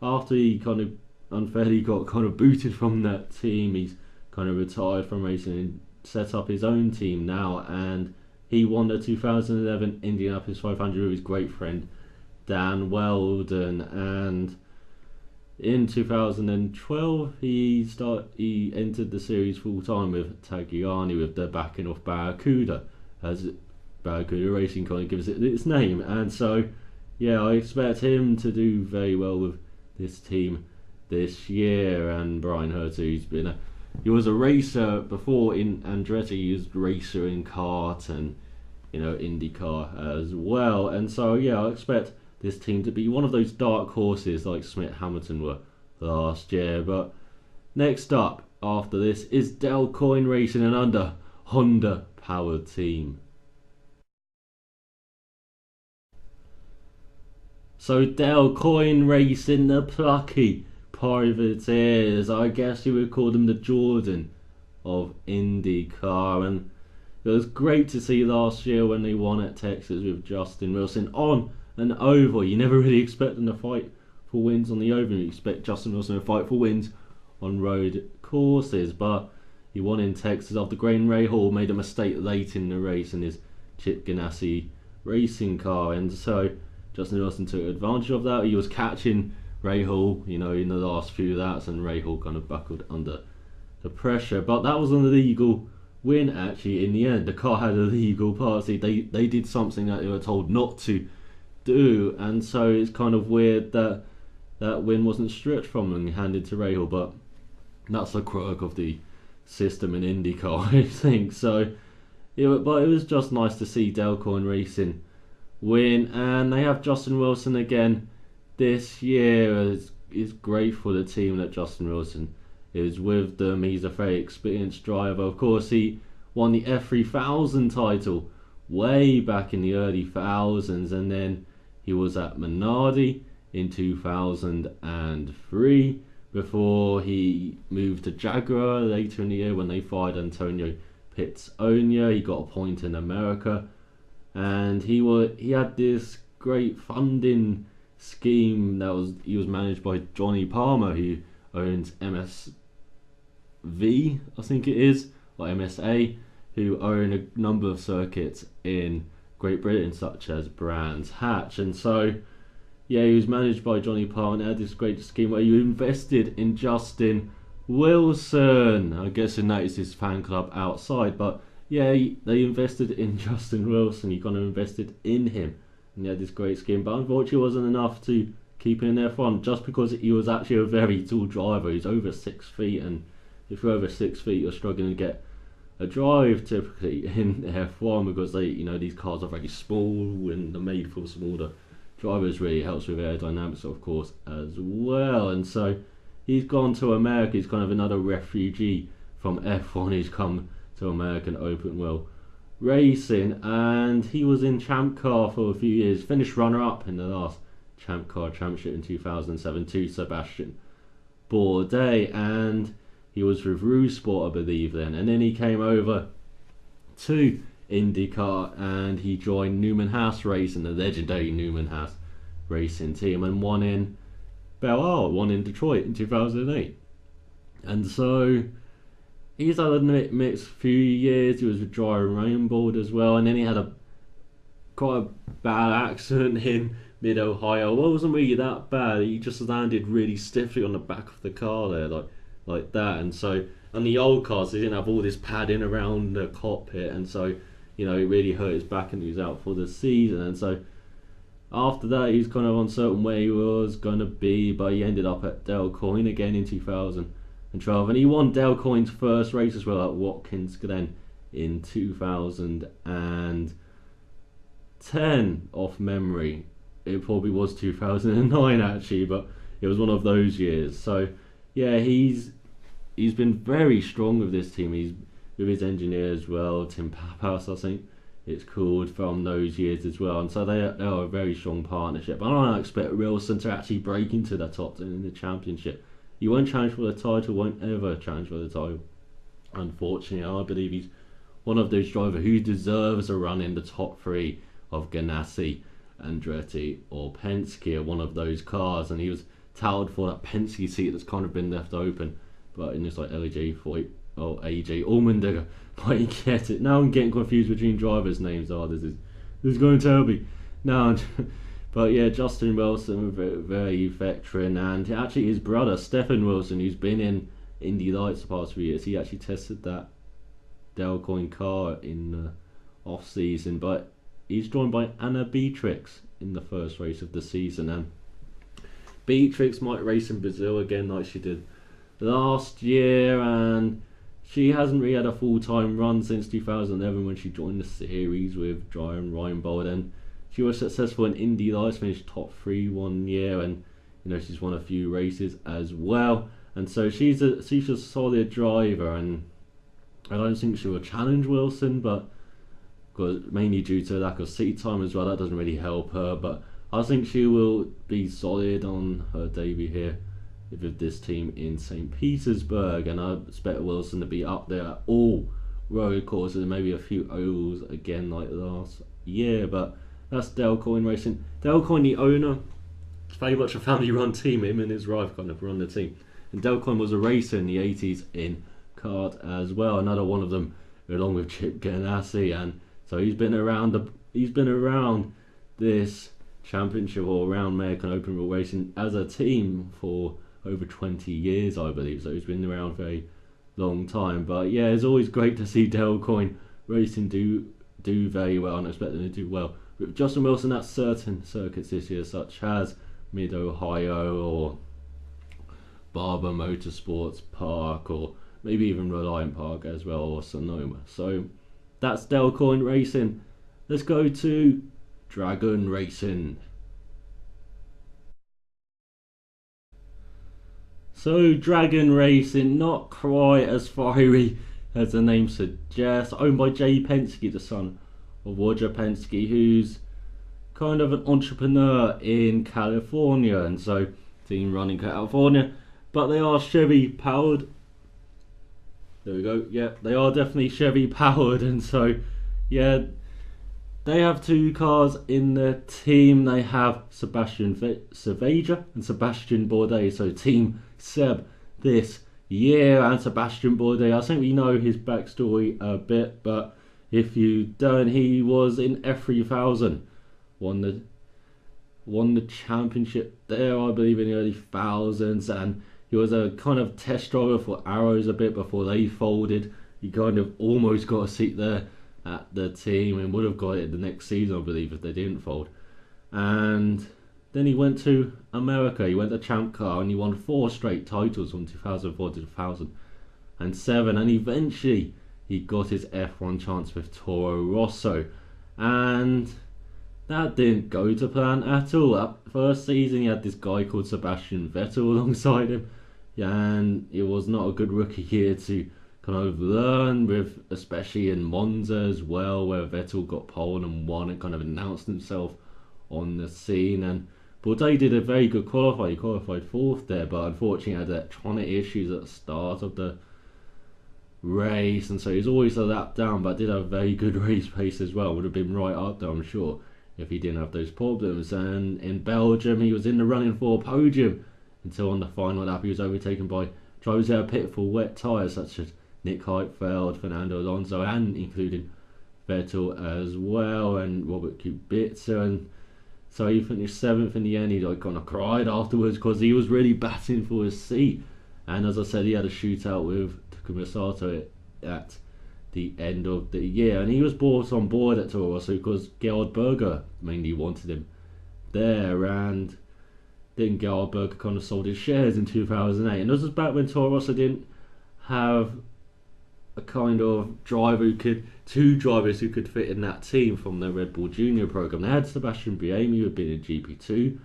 after he kind of unfairly got kind of booted from that team, he's kind of retired from racing and set up his own team now, and he won the 2011 Indianapolis 500 with his great friend Dan Weldon, and in 2012 he entered the series full time with Tagiani, with the backing of Barracuda, as Barracuda Racing kind of gives it its name. And so yeah, I expect him to do very well with this team this year. And Brian Herter, he was a racer before in Andretti. He was a racer in kart and IndyCar as well, and so yeah, I expect this team to be one of those dark horses like Smith Hamilton were last year. But next up after this is Coyne Racing, and under Honda powered team. So Coyne Racing, the plucky privateers, I guess you would call them the Jordan of IndyCar, and it was great to see last year when they won at Texas with Justin Wilson on an oval. You never really expect them to fight for wins on the oval. You expect Justin Wilson to fight for wins on road courses, but he won in Texas after Graham Rahal made a mistake late in the race in his Chip Ganassi racing car, and so Justin Wilson took advantage of that. He was catching Rahal, in the last few laps, and Rahal kind of buckled under the pressure. But that was an illegal win actually in the end. The car had a legal parts. They did something that they were told not to do, and so it's kind of weird that that win wasn't stripped from them and handed to Rahal. But that's a quirk of the system in IndyCar, I think. So but it was just nice to see Coyne Racing win, and they have Justin Wilson again this year. It's great for the team that Justin Wilson is with them. He's a very experienced driver. Of course, he won the F3000 title way back in the early thousands, and then he was at Minardi in 2003 before he moved to Jaguar later in the year when they fired Antonio Pizzonia. He got a point in America, and he had this great funding scheme he was managed by Johnny Palmer, who owns MSV, I think it is, or MSA, who own a number of circuits in Great Britain such as Brands Hatch. And so yeah, he was managed by Johnny Palmer and had this great scheme where you invested in Justin Wilson. I'm guessing that is his fan club outside, but yeah, they invested in Justin Wilson. You kind of invested in him, and he had this great scheme. But unfortunately, it wasn't enough to keep him in F1, just because he was actually a very tall driver. He's over 6 feet, and if you're over 6 feet, you're struggling to get a drive typically in F1 because these cars are very small and they're made for smaller drivers. Really helps with aerodynamics, of course, as well. And so he's gone to America. He's kind of another refugee from F1. He's come to American open wheel racing, and he was in Champ Car for a few years. Finished runner-up in the last Champ Car Championship in 2007 to Sebastien Bourdais, and he was with Rouge Sport, I believe, then. And then he came over to IndyCar and he joined Newman Haas Racing, the legendary Newman Haas Racing team, and won in won in Detroit in 2008. And so he's had a mixed few years. He was with Dry Rainbow as well, and then he had quite a bad accident in mid-Ohio. Well, it wasn't really that bad. He just landed really stiffly on the back of the car there, like that. And so on the old cars, they didn't have all this padding around the cockpit, and so it really hurt his back, and he was out for the season. And so after that, he was kind of uncertain where he was going to be, but he ended up at Coyne again in 2012, and he won Coyne's first race as well at Watkins Glen in 2010 off memory. It probably was 2009 actually, but it was one of those years. So yeah, he's been very strong with this team. He's with his engineer as well, Tim Papas, I think it's called, from those years as well. And so they are a very strong partnership. I don't expect Wilson to actually break into the top 10 in the championship. He won't challenge for the title, won't ever challenge for the title. Unfortunately, I believe he's one of those drivers who deserves a run in the top 3 of Ganassi, Andretti or Penske, one of those cars. And he was touted for that Penske seat that's kind of been left open. But in this like LG, AJ Allmendinger might get it. Now I'm getting confused between drivers' names. This is going to tell me. No, but yeah, Justin Wilson, very veteran, and actually his brother Stefan Wilson, who's been in Indy Lights the past few years, he actually tested that Coyne car in the off season. But he's joined by Anna Beatrix in the first race of the season, and Beatrix might race in Brazil again like she did last year, and she hasn't really had a full-time run since 2011 when she joined the series with Brian Reinbold, and she was successful in Indy Lights, finished top 3 one year, and she's won a few races as well. And so she's a solid driver, and I don't think she will challenge Wilson, but mainly due to lack of seat time as well, that doesn't really help her. But I think she will be solid on her debut here with this team in St. Petersburg, and I expect Wilson to be up there at all road courses and maybe a few ovals again like last year. But that's Dale Coyne Racing. Dale Coyne, the owner, it's very much a family-run team. Him and his wife kind of run the team. And Dale Coyne was a racer in the 80s in kart as well. Another one of them, along with Chip Ganassi, and so he's been around this championship or around American Open Wheel Racing as a team for over 20 years, I believe. So he's been around for a long time. But yeah, it's always great to see Dale Coyne Racing do very well, and I expect them to do well with Justin Wilson at certain circuits this year, such as Mid-Ohio or Barber Motorsports Park, or maybe even Reliant Park as well, or Sonoma. So that's Dale Coyne Racing. Let's go to Dragon Racing. So Dragon Racing, not quite as fiery as the name suggests, owned by Jay Penske, the son of Roger Penske, who's kind of an entrepreneur in California, and so team run in California, but they are Chevy powered. There we go. Yeah, they are definitely Chevy powered, and so yeah, they have 2 cars in the team. They have Sebastian Vettel and Sebastien Bourdais, so Team Seb this year. And Sebastien Bourdais, I think we know his backstory a bit, but if you don't, he was in F3000, won the championship there, I believe, in the early thousands, and he was a kind of test driver for Arrows a bit before they folded. He kind of almost got a seat there at the team and would have got it the next season, I believe, if they didn't fold. And then he went to America. He went to Champ Car and he won 4 straight titles from 2004 to 2007, and eventually he got his F1 chance with Toro Rosso, and that didn't go to plan at all. That first season he had this guy called Sebastian Vettel alongside him, and it was not a good rookie year to kind of learn with, especially in Monza as well, where Vettel got pole and won and kind of announced himself on the scene. And Bourdais did a very good qualify. He qualified 4th there, but unfortunately had electronic issues at the start of the race, and so he's always a lap down, but did have a very good race pace as well. Would have been right up there, I'm sure, if he didn't have those problems. And in Belgium he was in the running for a podium until on the final lap he was overtaken by drivers who had pit for wet tyres, such as Nick Heidfeld, Fernando Alonso, and including Vettel as well, and Robert Kubica. And so he finished 7th in the end. He kind of cried afterwards because he was really batting for his seat. And as I said, he had a shootout with Takuma Sato at the end of the year, and he was brought on board at Toro Rosso because Gerhard Berger mainly wanted him there, and then Gerhard Berger kind of sold his shares in 2008, and this was back when Toro Rosso didn't have a kind of driver who could, 2 drivers who could fit in that team from the Red Bull Junior program. They had Sebastian Buemi, who had been in GP2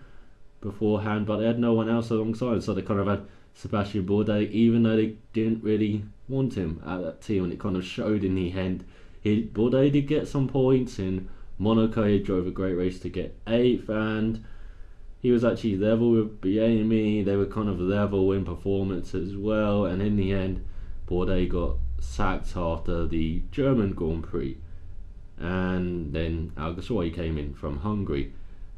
beforehand, but they had no one else alongside, so they kind of had Sebastien Bourdais, even though they didn't really want him at that team, and it kind of showed in the end. Bourdais did get some points in Monaco. He drove a great race to get 8th, and he was actually level with Biemi. They were kind of level in performance as well, and in the end Bourdais got sacked after the German Grand Prix, and then Alguersuari came in from Hungary,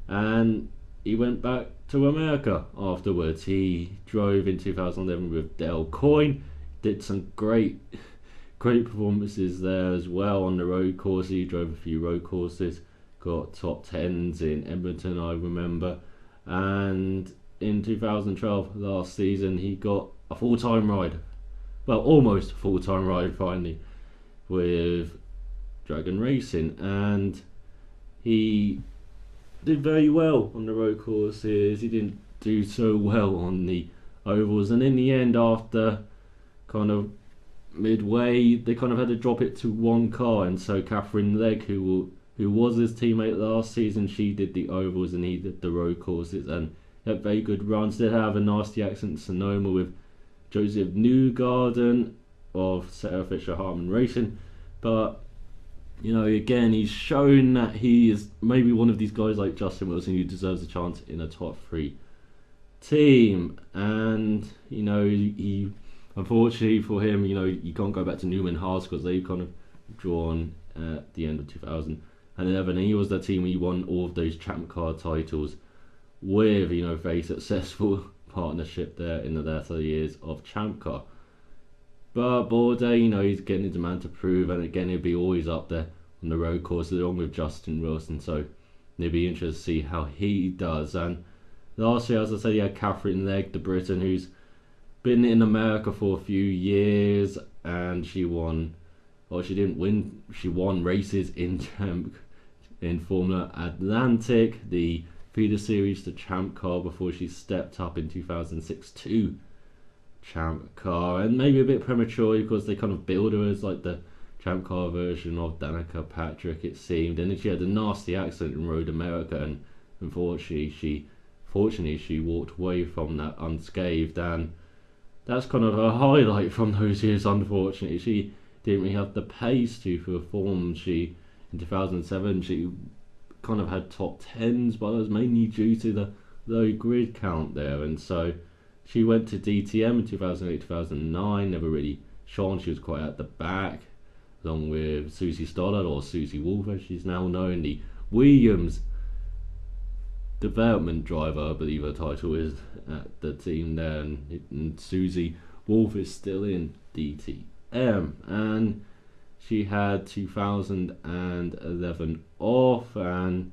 and he went back to America afterwards. He drove in 2011 with Dale Coyne, did some great performances there as well on the road course. He drove a few road courses, got top 10s in Edmonton, I remember, and in 2012, last season, he got a full-time ride, well, almost a full-time ride finally, with Dragon Racing, and he did very well on the road courses. He didn't do so well on the ovals, and in the end, after kind of midway, they kind of had to drop it to one car, and so Katherine Legge, who was his teammate last season, she did the ovals and he did the road courses, and had very good runs. Did have a nasty accident in Sonoma with Joseph Newgarden of Sarah Fisher Hartman Racing, but you know, again, he's shown that he is maybe one of these guys like Justin Wilson who deserves a chance in a top 3 team. And you know, he unfortunately for him, you know, you can't go back to Newman Haas because they've kind of drawn at the end of 2011, and he was the team who won all of those Champ Car titles with, you know, very successful partnership there in the latter years of Champ Car. But Bourdais, you know, he's getting his man to prove, and again, he'll be always up there on the road course along with Justin Wilson, so it'll be interesting to see how he does. And last year, as I said, he had Katherine Legge, the Briton, who's been in America for a few years, and she won, well, she didn't win, she won races in Formula Atlantic, the feeder series to Champ Car, before she stepped up in 2006 to Champ Car, and maybe a bit premature because they kind of billed her as like the Champ Car version of Danica Patrick, it seemed, and then she had a nasty accident in Road America, and unfortunately she walked away from that unscathed, and that's kind of a highlight from those years. Unfortunately, she didn't really have the pace to perform. She, in 2007, she kind of had top 10s, but it was mainly due to the low grid count there, and so she went to DTM in 2008-2009, never really shone. She was quite at the back, along with Susie Stoddard, or Susie Wolff as she's now known, the Williams development driver, I believe her title is, at the team there, and Susie Wolff is still in DTM, and she had 2011 off, and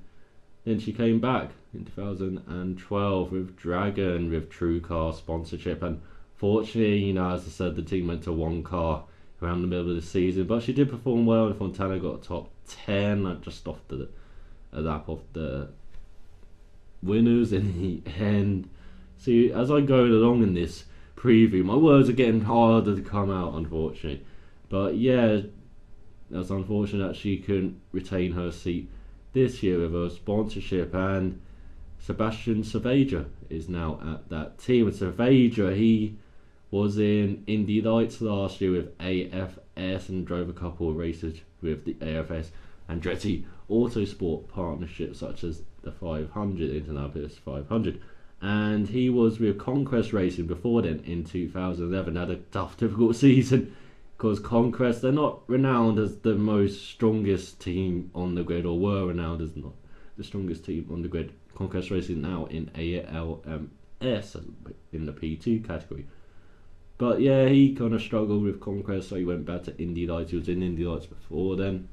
then she came back in 2012 with Dragon, with True Car sponsorship, and fortunately, you know, as I said, the team went to one car around the middle of the season, but she did perform well, and Fontana got a top 10, just off a lap off the winners in the end. See, as I go along in this preview, my words are getting harder to come out, unfortunately, but yeah, that's unfortunate that she couldn't retain her seat this year with her sponsorship, and Sebastian Vettel is now at that team. And Vettel, he was in Indy Lights last year with AFS and drove a couple of races with the AFS Andretti Autosport partnership, such as the 500, Indianapolis 500, and he was with Conquest Racing before then in 2011. Had a tough, difficult season because Conquest, they're not renowned as the most strongest team on the grid, or were renowned as not the strongest team on the grid. Conquest Racing now in ALMS in the P2 category. But yeah, he kind of struggled with Conquest, so he went back to Indy Lights. He was in Indy Lights before then.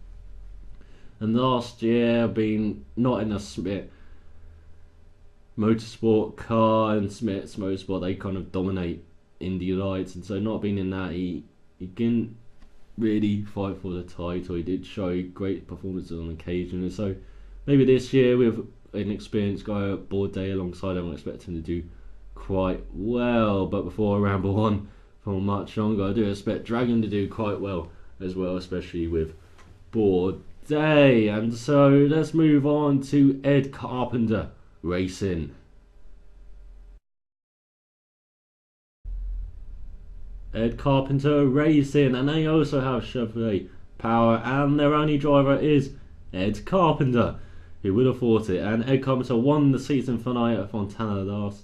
And last year, being not in a Smith Motorsport car, and Smith's Motorsport, they kind of dominate Indy Lights, and so not being in that, he didn't really fight for the title. He did show great performances on occasion, and so maybe this year with an experienced guy at Bourdais alongside him, I expect him to do quite well. But before I ramble on for much longer, I do expect Dragon to do quite well as well, especially with Bourdais. And so let's move on to Ed Carpenter Racing. Ed Carpenter Racing, and they also have Chevrolet power, and their only driver is Ed Carpenter. Who would have thought it? And Ed Carpenter won the season finale at Fontana last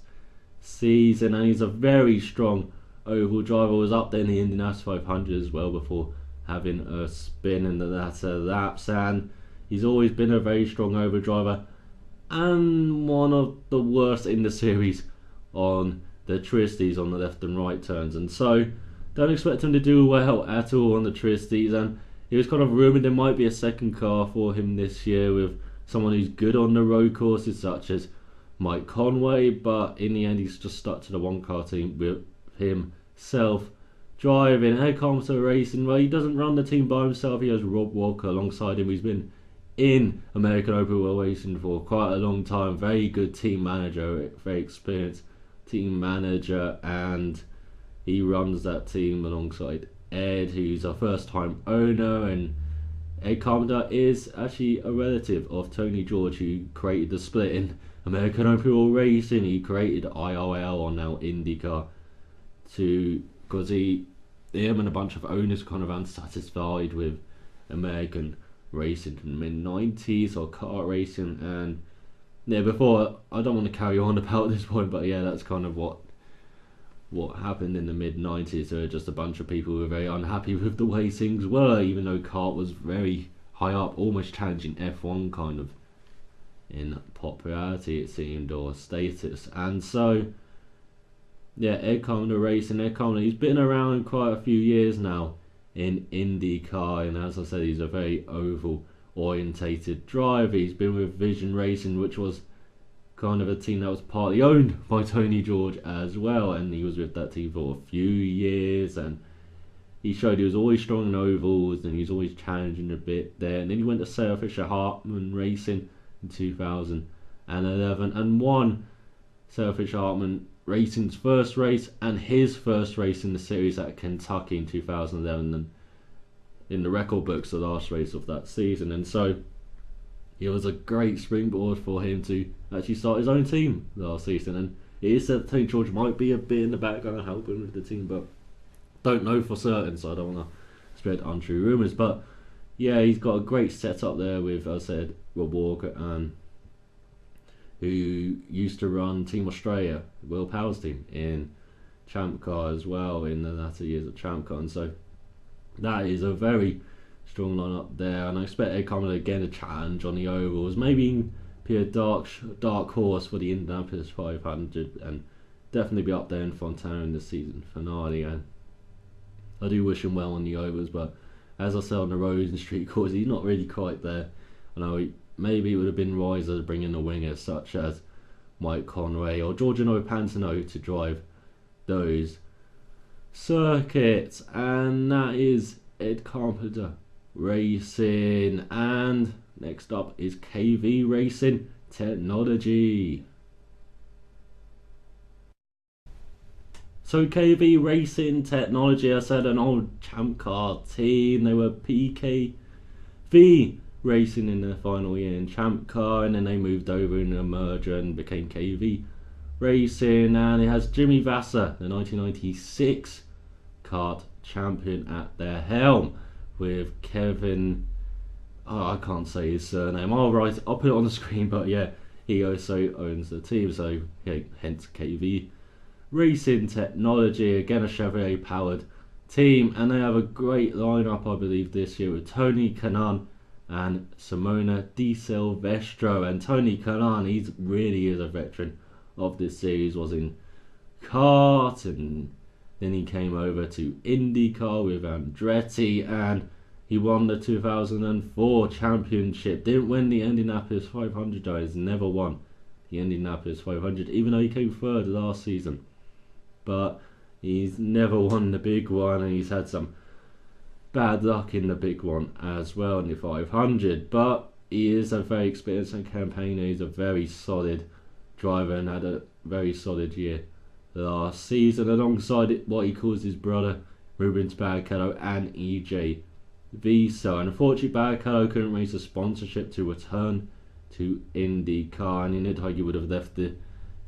season, and he's a very strong oval driver. Was up there in the Indianapolis 500 as well before having a spin in the latter laps, and he's always been a very strong oval driver and one of the worst in the series on the twisties on the left and right turns, and so don't expect him to do well at all on the twisties. And it was kind of rumoured there might be a second car for him this year with someone who's good on the road courses such as Mike Conway, but in the end he's just stuck to the one car team with himself driving. Ed Carpenter Racing, well, he doesn't run the team by himself, he has Rob Walker alongside him. He's been in American Open World Racing for quite a long time, very good team manager, very experienced team manager, and he runs that team alongside Ed, who's a first time owner. And Ed Carpenter is actually a relative of Tony George, who created the split in American Open World Racing. He created IRL, or now IndyCar, because him and a bunch of owners kind of unsatisfied with American racing in the mid-90s or kart racing. And yeah, before, I don't want to carry on about this point, but yeah, that's kind of what happened in the mid-90s. There were just a bunch of people who were very unhappy with the way things were, even though kart was very high up, almost challenging F1 kind of in popularity, it seemed, or status. And so yeah, Ed Carpenter Racing, Ed Carpenter, he's been around quite a few years now in IndyCar, and as I said, he's a very oval orientated driver. He's been with Vision Racing, which was kind of a team that was partly owned by Tony George as well, and he was with that team for a few years, and he showed he was always strong in ovals, and he's always challenging a bit there. And then he went to Sarah Fisher Hartman Racing in 2011 and won Sarah Fisher Hartman Racing's first race and his first race in the series at Kentucky in 2011, and in the record books the last race of that season. And so it was a great springboard for him to actually start his own team last season. And it is said that Tony George might be a bit in the background helping with the team, but don't know for certain, so I don't want to spread untrue rumours. But yeah, he's got a great setup there with, as I said, Rob Walker, and who used to run Team Australia, Will Power's team, in Champ Car as well, in the latter years of Champ Car. And so that is a very strong lineup there, and I expect Ed Carpenter again to challenge on the ovals, maybe be a dark horse for the Indianapolis 500, and definitely be up there in Fontana in the season finale. And I do wish him well on the ovals, but as I said, on the roads and street courses, he's not really quite there. I know maybe it would have been wiser to bring in the wingers such as Mike Conway or Giorgio Pantano to drive those circuits. And that is Ed Carpenter Racing. And next up is KV Racing Technology. So KV Racing Technology, I said, an old Champ Car team. They were PKV Racing in their final year in Champ Car, and then they moved over in a merger and became KV Racing. And it has Jimmy Vasser, the 1996 kart champion, at their helm, with Kevin, I can't say his surname, I'll put it on the screen, but yeah, he also owns the team, so yeah, hence KV Racing Technology, again a Chevrolet powered team. And they have a great lineup, I believe, this year with Tony Kanaan and Simona Di Silvestro. And Tony Kanaan, he really is a veteran of this series, was in kart, and then he came over to IndyCar with Andretti, and he won the 2004 championship. Didn't win the Indianapolis 500 though, he's never won the Indianapolis 500, even though he came third last season. But he's never won the big one, and he's had some bad luck in the big one as well, in the 500. But he is a very experienced campaigner. He's a very solid driver and had a very solid year last season, alongside what he calls his brother Rubens Barrichello and EJ Viso. And unfortunately, Barrichello couldn't raise a sponsorship to return to IndyCar, and in it he would have left the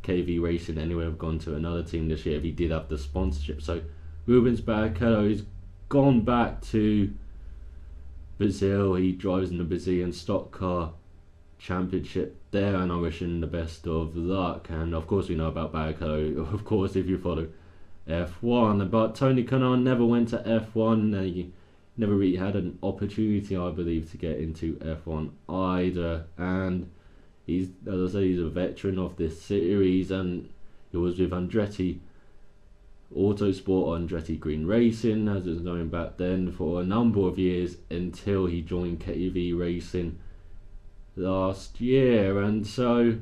KV Racing anyway, have gone to another team this year if he did have the sponsorship. So Rubens Barrichello, he's gone back to Brazil. He drives in the Brazilian Stock Car Championship there, and I wish him the best of luck. And of course we know about Barrichello, of course, if you follow F1, but Tony Kanaan never went to F1. He never really had an opportunity, I believe, to get into F1 either. And he's, as I say, he's a veteran of this series, and he was with Andretti Autosport, Andretti Green Racing, as it was known back then, for a number of years until he joined KV Racing last year. And so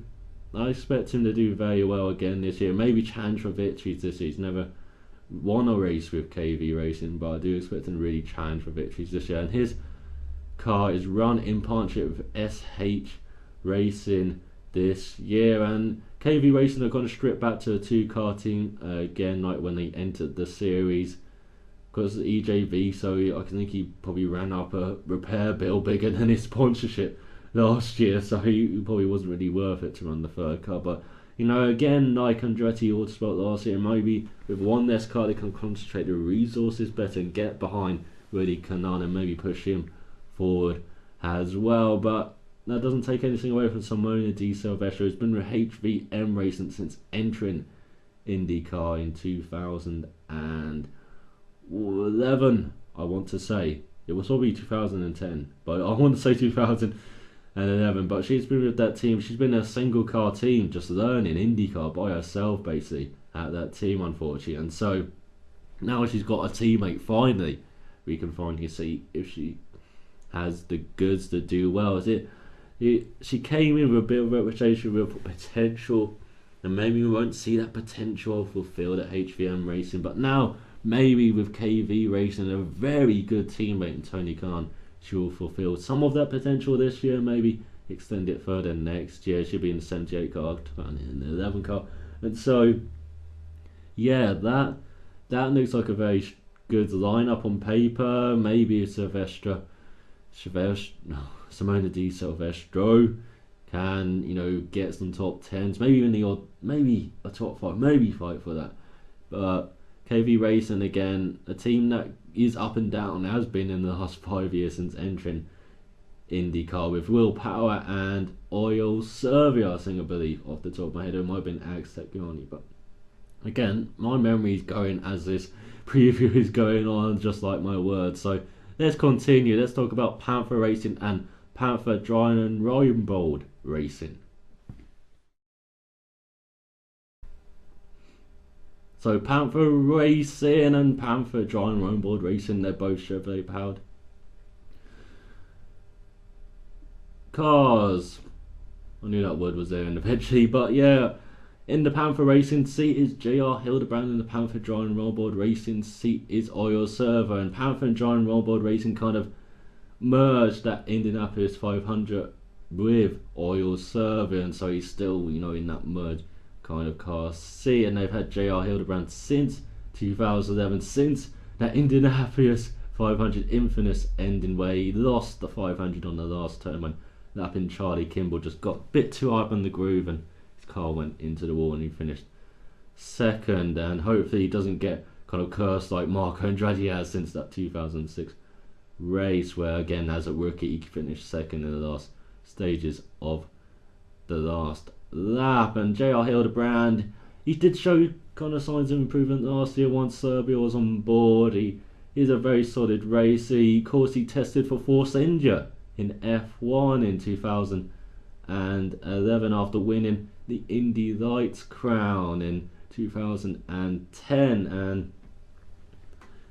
I expect him to do very well again this year. Maybe challenge for victories this year. He's never won a race with KV Racing, but I do expect him to really challenge for victories this year. And his car is run in partnership with SH Racing this year, and KV Racing are going to strip back to a 2-car team again, like when they entered the series, because EJV, so I think he probably ran up a repair bill bigger than his sponsorship last year, so he probably wasn't really worth it to run the 3rd car. But you know, again, like Andretti Autosport last year, maybe with one less car they can concentrate the resources better and get behind Rudy Kanaan and maybe push him forward as well. But that doesn't take anything away from Simona Di Silvestro, who's been with HVM Racing since entering IndyCar in 2011, I want to say. It was probably 2010, but I want to say 2011. But she's been with that team. She's been a single car team, just learning IndyCar by herself, basically, at that team, unfortunately. And so now she's got a teammate, finally. We can finally see if she has the goods to do well. She came in with a bit of reputation, with potential, and maybe we won't see that potential fulfilled at HVM Racing. But now, maybe with KV Racing, a very good teammate in Tony Khan, she will fulfill some of that potential this year, maybe extend it further next year. She'll be in the 78 car, in the 11 car. And so, yeah, that looks like a very good lineup on paper. Maybe Simona Di Silvestro can, you know, get some top 10s, maybe even maybe a top 5, maybe fight for that. But KV Racing, again, a team that is up and down, has been in the last 5 years since entering IndyCar, with Will Power and Oil Servia, I believe, off the top of my head. It might have been Alex Tekiani, but again, my memory is going as this preview is going on, just like my words. So let's continue. Let's talk about Panther Racing and Panther Dryden Roybold Racing. So Panther Racing and Panther Dryden Roybold Racing, they're both Chevrolet powered cars. I knew that word was there eventually, but yeah. In the Panther Racing seat is JR Hildebrand, and the Panther Dryden Roybold Racing seat is Oil Server. And Panther and Dryden Roybold Racing kind of merged that Indianapolis 500 with Oil Server, and so he's still, you know, in that merge kind of car C. And they've had JR Hildebrand since 2011, since that Indianapolis 500 infamous ending where he lost the 500 on the last turn when lapping Charlie Kimball just got a bit too hard on the groove and his car went into the wall and he finished second. And hopefully he doesn't get kind of cursed like Marco Andretti has since that 2006 race, where again as a rookie he finished second in the last stages of the last lap. And JR Hildebrand, he did show kind of signs of improvement last year once Serbia was on board. He's a very solid racer. Of course, he tested for Force India in F1 in 2011 after winning the Indy Lights crown in 2010, and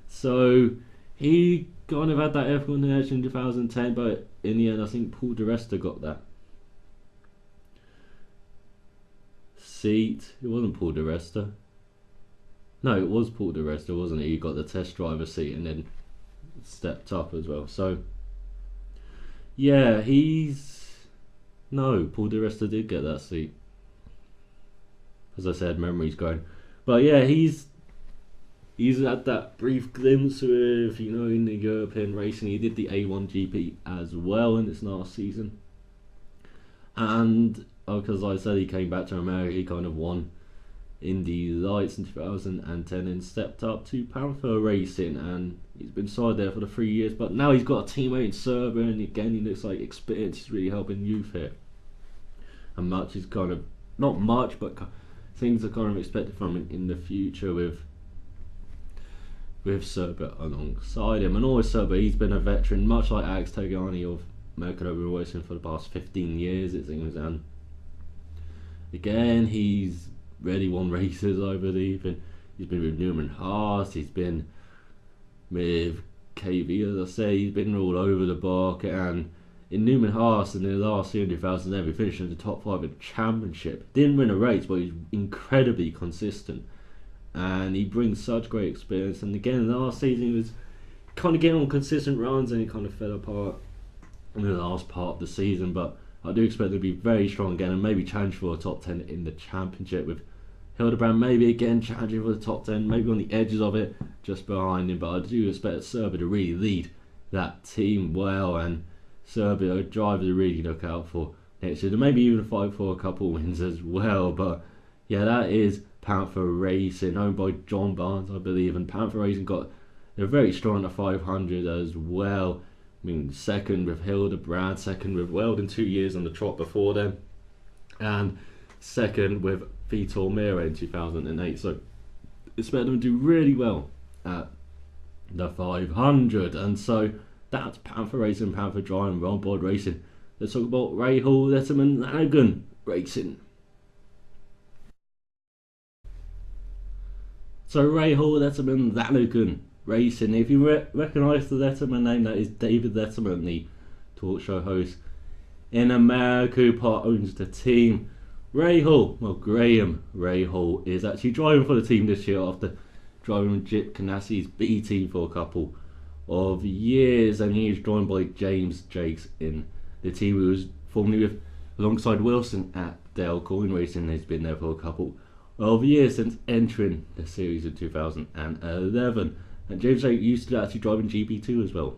so he kind of had that F1 edge in 2010, but in the end I think Paul di Resta got that seat. It wasn't Paul di Resta. No, it was Paul di Resta, wasn't it? He got the test driver seat and then stepped up as well. So yeah, Paul di Resta did get that seat. As I said, memory's going. But yeah, he's had that brief glimpse with, you know, in the European racing. He did the A1 GP as well in this last season. And because I said he came back to America, he kind of won Indy Lights in 2010 and stepped up to Panther Racing, and he's been side there for the 3 years, but now he's got a teammate in Serbia, and again he looks like experience is really helping youth here. And much is kind of, not much, but things are kind of expected from him in the future with Serbia alongside him. And always Serbia, he's been a veteran, much like Alex Tegani of Mercury Racing for the past 15 years it seems, and again he's really won races, I believe, and he's been with Newman Haas, he's been with KV, as I say, he's been all over the park. And in Newman Haas in the last year in 2011 he finished in the top 5 in the championship, didn't win a race but he's incredibly consistent and he brings such great experience. And again last season he was kind of getting on consistent runs and he kind of fell apart in the last part of the season, but I do expect him to be very strong again and maybe challenge for a top 10 in the championship, with Hildebrand maybe again challenging for the top 10, maybe on the edges of it, just behind him. But I do expect Serbia to really lead that team well, and Serbia drivers to really look out for next year, to maybe even fight for a couple wins as well. But yeah, that is Panther Racing, owned by John Barnes, I believe, and Panther Racing they're very strong at 500 as well. I mean, second with Hildebrand, second with Weldon 2 years on the trot before them, and second with Vitor Meira in 2008. So expect them to do really well at the 500. And so that's Panther Racing, Panther Driving, Ron Board Racing. Let's talk about Rahal Letterman Lanigan Racing. So Rahal Letterman Lanigan Racing. If you recognise the Letterman name, that is David Letterman, the talk show host in America who owns the team. Rahal, well, Graham Rahal is actually driving for the team this year after driving with Chip Ganassi's B team for a couple of years, and he is joined by James Jakes in the team who was formerly with alongside Wilson at Dale Coyne Racing. He's been there for a couple of years since entering the series in 2011. And James Jakes used to actually drive in GP2 as well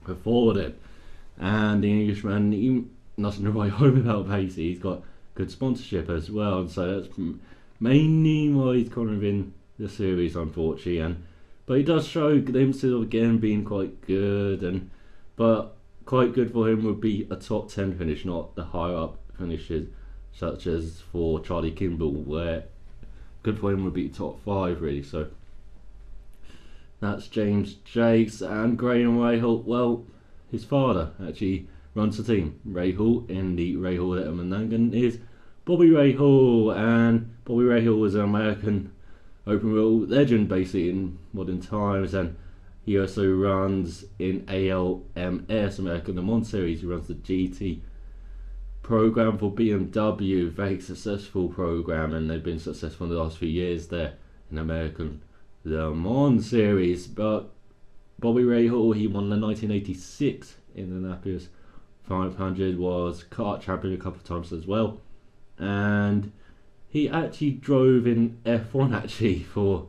before that. And the Englishman, nothing to write home about Pacey. He's got good sponsorship as well, and so that's mainly why he's kind of in the series, unfortunately. But he does show glimpses of again being quite good, but quite good for him would be a top 10 finish, not the higher up finishes such as for Charlie Kimball, where good for him would be top 5 really. So that's James Jakes. And Graham Rahal, well, his father actually runs the team, Rahal, in the Rahal Letterman Lanigan is Bobby Rahal, and Bobby Rahal was an American open wheel legend basically in modern times, and he also runs in ALMS, American Le Mans Series. He runs the GT program for BMW, very successful program, and they've been successful in the last few years there in American Le Mans Series. But Bobby Rahal, he won the 1986 Indianapolis 500, was kart champion a couple of times as well, and he actually drove in F1 actually for,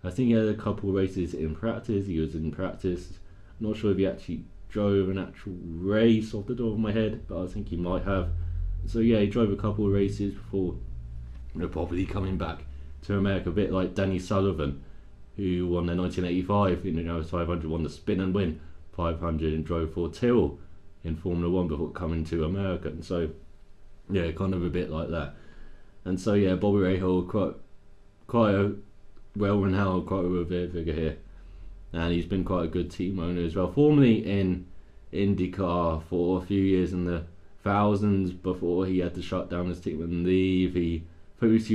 I think he had a couple of races in practice. He was in practice, I'm not sure if he actually drove an actual race off the top of my head, but I think he might have. So yeah, he drove a couple of races before probably coming back to America, a bit like Danny Sullivan, who won the 1985 Indianapolis 500, won the spin and win 500 and drove for Tyrrell in Formula 1 before coming to America. And so yeah, kind of a bit like that. And so yeah, Bobby Rahal, quite a well-renowned, quite a revered figure here, and he's been quite a good team owner as well. Formerly in Indycar for a few years in the thousands before he had to shut down his team and leave. He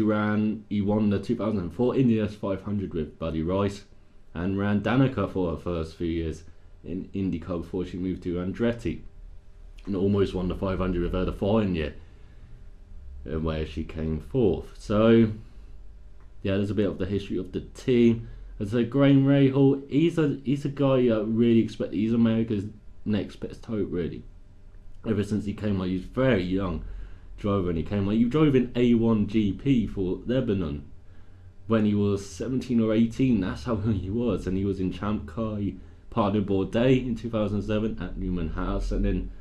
won the 2004 Indianapolis 500 with Buddy Rice, and ran Danica for her first few years in Indycar before she moved to Andretti, and almost won the 500 with her the following year, where she came fourth. So yeah, there's a bit of the history of the team. As I say, Graham Rahal, he's a guy I really expect. He's America's next best hope really. Ever since he came out, he was very young driver, and he came out. He drove in A1 GP for Lebanon when he was 17 or 18. That's how young he was, and he was in Champ Car. He partnered Bourdais in 2007 at Newman House, and then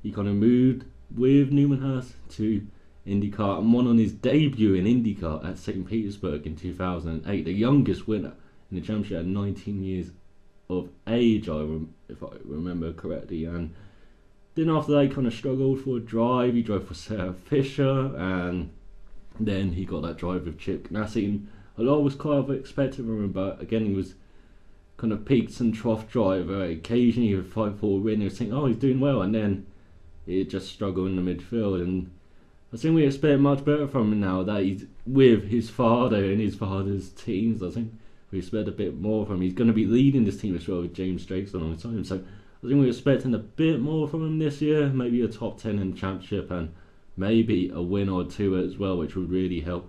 he kind of moved with Newman House to IndyCar and won on his debut in IndyCar at St. Petersburg in 2008. The youngest winner in the championship at 19 years of age, if I remember correctly. And then after that, he kind of struggled for a drive. He drove for Sarah Fisher, and then he got that drive with Chip Ganassi. And a lot was kind of expected from him, but again, he was kind of peaks and trough driver. Occasionally, he would fight for a win. He was thinking, oh, he's doing well, and then he just struggled in the midfield. And I think we expect much better from him now that he's with his father and his father's teams. I think we expect a bit more from him. He's going to be leading this team as well with James Drakes alongside him. So I think we're expecting a bit more from him this year. Maybe a top 10 in the championship and maybe a win or two as well, which would really help,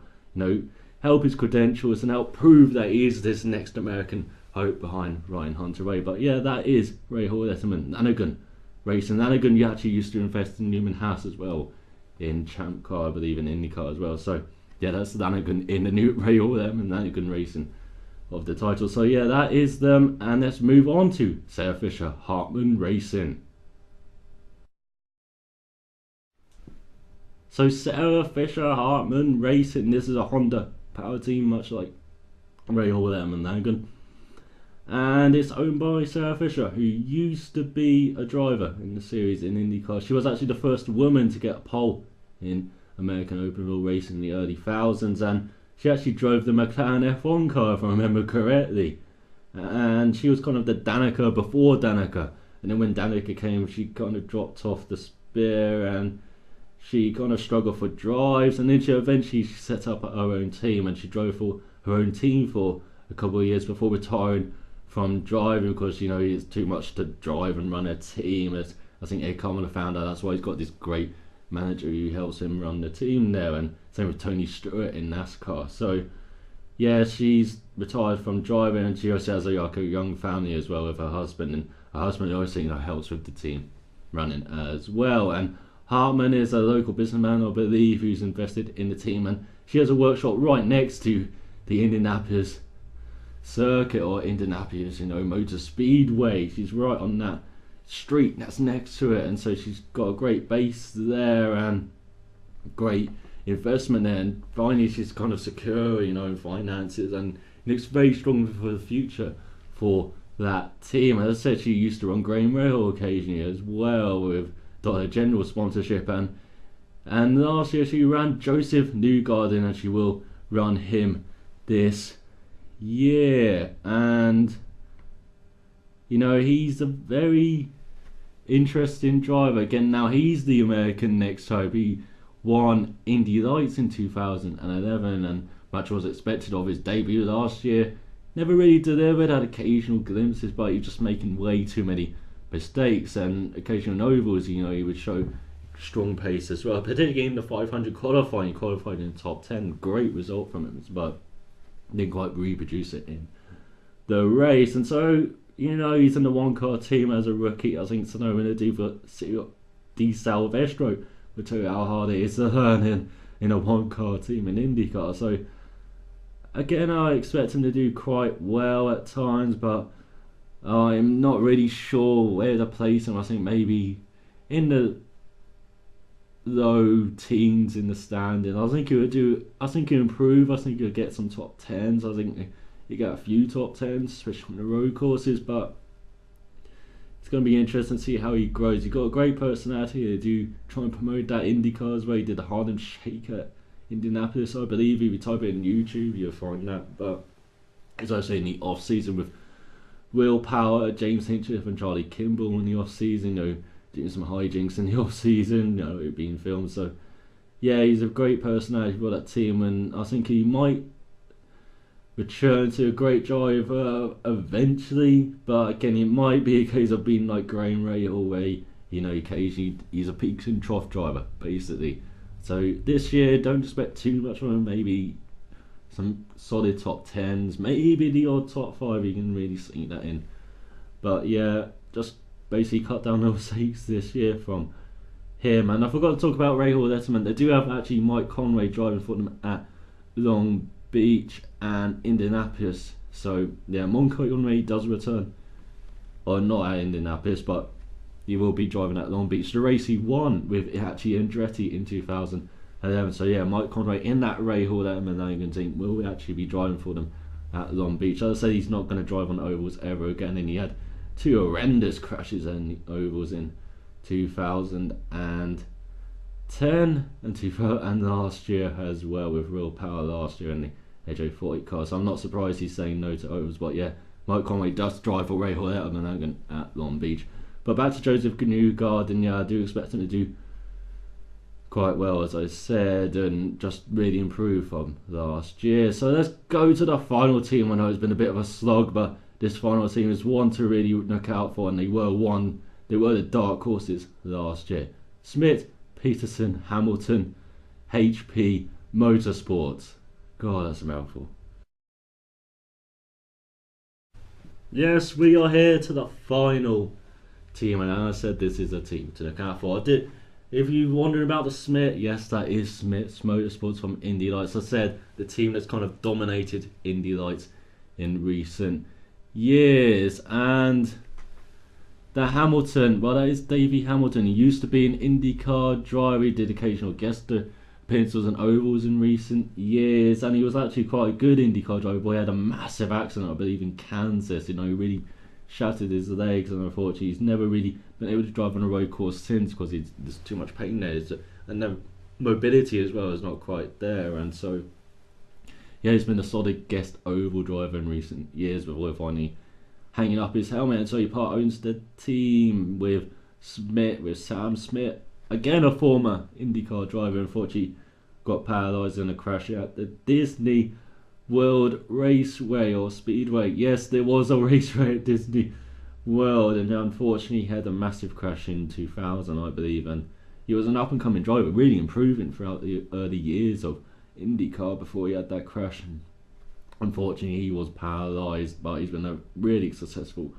help his credentials and help prove that he is this next American hope behind Ryan Hunter-Reay. But yeah, that is Ray Hall-Letterman, Lanigan Racing. Lanigan, you actually used to invest in Newman Haas as well, in Champ Car, I believe, in IndyCar as well. So yeah, that's Lanigan in the new Ray Hall-Letterman, Lanigan Racing of the title. So yeah, that is them, and let's move on to Sarah Fisher Hartman Racing. So Sarah Fisher Hartman Racing, this is a Honda power team, much like Ray Hall-Letterman Lanigan, and it's owned by Sarah Fisher, who used to be a driver in the series in IndyCar. She was actually the first woman to get a pole in American open wheel racing in the early thousands, and she actually drove the McLaren F1 car, if I remember correctly. And she was kind of the Danica before Danica, and then when Danica came, she kind of dropped off the spear and she kind of struggled for drives, and then she eventually set up her own team, and she drove for her own team for a couple of years before retiring from driving, because it's too much to drive and run a team. As I think Ed Carmona found out, that's why he's got this great manager who helps him run the team there, and same with Tony Stewart in NASCAR. So yeah, she's retired from driving, and she also has a young family as well with her husband, and her husband also helps with the team running as well. And Hartman is a local businessman, I believe, who's invested in the team, and she has a workshop right next to the Indianapolis circuit, or Indianapolis Motor Speedway. She's right on that street that's next to it, and so she's got a great base there and great investment there, and finally she's kind of secure in finances, and looks very strong for the future for that team. As I said, she used to run Grain Rail occasionally as well with Dollar General sponsorship, and last year she ran Joseph Newgarden, and she will run him this year. And he's a very interesting driver. Again, now he's the American next hope. He won Indy Lights in 2011, and much was expected of his debut last year. Never really delivered, had occasional glimpses, but he was just making way too many mistakes, and occasional ovals, he would show strong pace as well. Particularly in the 500 qualifying, he qualified in the top 10. Great result from him, but didn't quite reproduce it in the race. And so, he's in the one car team as a rookie. I think it's no going to do for Di Salvestro, will tell you how hard it is to learn in a one car team in IndyCar. So again, I expect him to do quite well at times, but I'm not really sure where to place him. I think maybe in the low teens in the standing. I think he'll improve. I think he'll get some top 10s. I think he get a few top 10s, especially on the road courses, but it's going to be interesting to see how he grows. He's got a great personality. They do try and promote that IndyCar as well. He did the Harlem Shake at Indianapolis, I believe. If you type it in YouTube, you'll find that. But he's also in the off season with Will Power, James Hinchcliffe and Charlie Kimball in the off season, doing some hijinks in the off season, it being filmed. So yeah, he's a great personality for that team, and I think he might return to a great driver eventually. But again, it might be a case of being like Graham Rahal, where occasionally he's a peaks and trough driver basically. So this year, don't expect too much from him. Maybe some solid top 10s, maybe the odd top 5, you can really see that in. But yeah, just basically cut down the mistakes this year from him. And I forgot to talk about Ray Hall-Letterman. They do have actually Mike Conway driving for them at Long Beach and Indianapolis. So yeah, Conway does return, or not at Indianapolis, but he will be driving at Long Beach, the race he won with actually Andretti in 2000 So yeah, Mike Conway in that Ray Hall Allmendinger team will actually be driving for them at Long Beach. As I said, he's not going to drive on ovals ever again, and he had 2 horrendous crashes on the ovals in 2010 and last year as well, with real power last year in the AJ40 car. So I'm not surprised he's saying no to ovals, but yeah, Mike Conway does drive for Ray Hall Allmendinger at Long Beach. But back to Joseph Newgarden, and yeah, I do expect him to do quite well, as I said, and just really improve from last year. So let's go to the final team. I know it's been a bit of a slog, but this final team is one to really look out for, and they were the dark horses last year. Smith, Peterson, Hamilton, HP Motorsports. God, that's a mouthful. Yes, we are here to the final team, and as I said, this is a team to look out for. If you're wondering about the Smith, yes, that is Smith's Motorsports from Indy Lights. As I said, the team that's kind of dominated Indy Lights in recent years. And the Hamilton, well, that is Davey Hamilton. He used to be an IndyCar driver. He did occasional guest appearances and ovals in recent years, and he was actually quite a good IndyCar driver. But he had a massive accident, I believe, in Kansas. He really shattered his legs, and unfortunately he's never really been able to drive on a road course since, because there's too much pain there, and the mobility as well is not quite there. And so yeah, he's been a solid guest oval driver in recent years before finally hanging up his helmet, and so he part owns the team with Sam Smith, again a former IndyCar driver. Unfortunately got paralysed in a crash at the Disney World Raceway or Speedway. Yes, there was a raceway at Disney World, and unfortunately he had a massive crash in 2000, I believe. And he was an up-and-coming driver, really improving throughout the early years of IndyCar before he had that crash. And unfortunately, he was paralysed, but he's been a really successful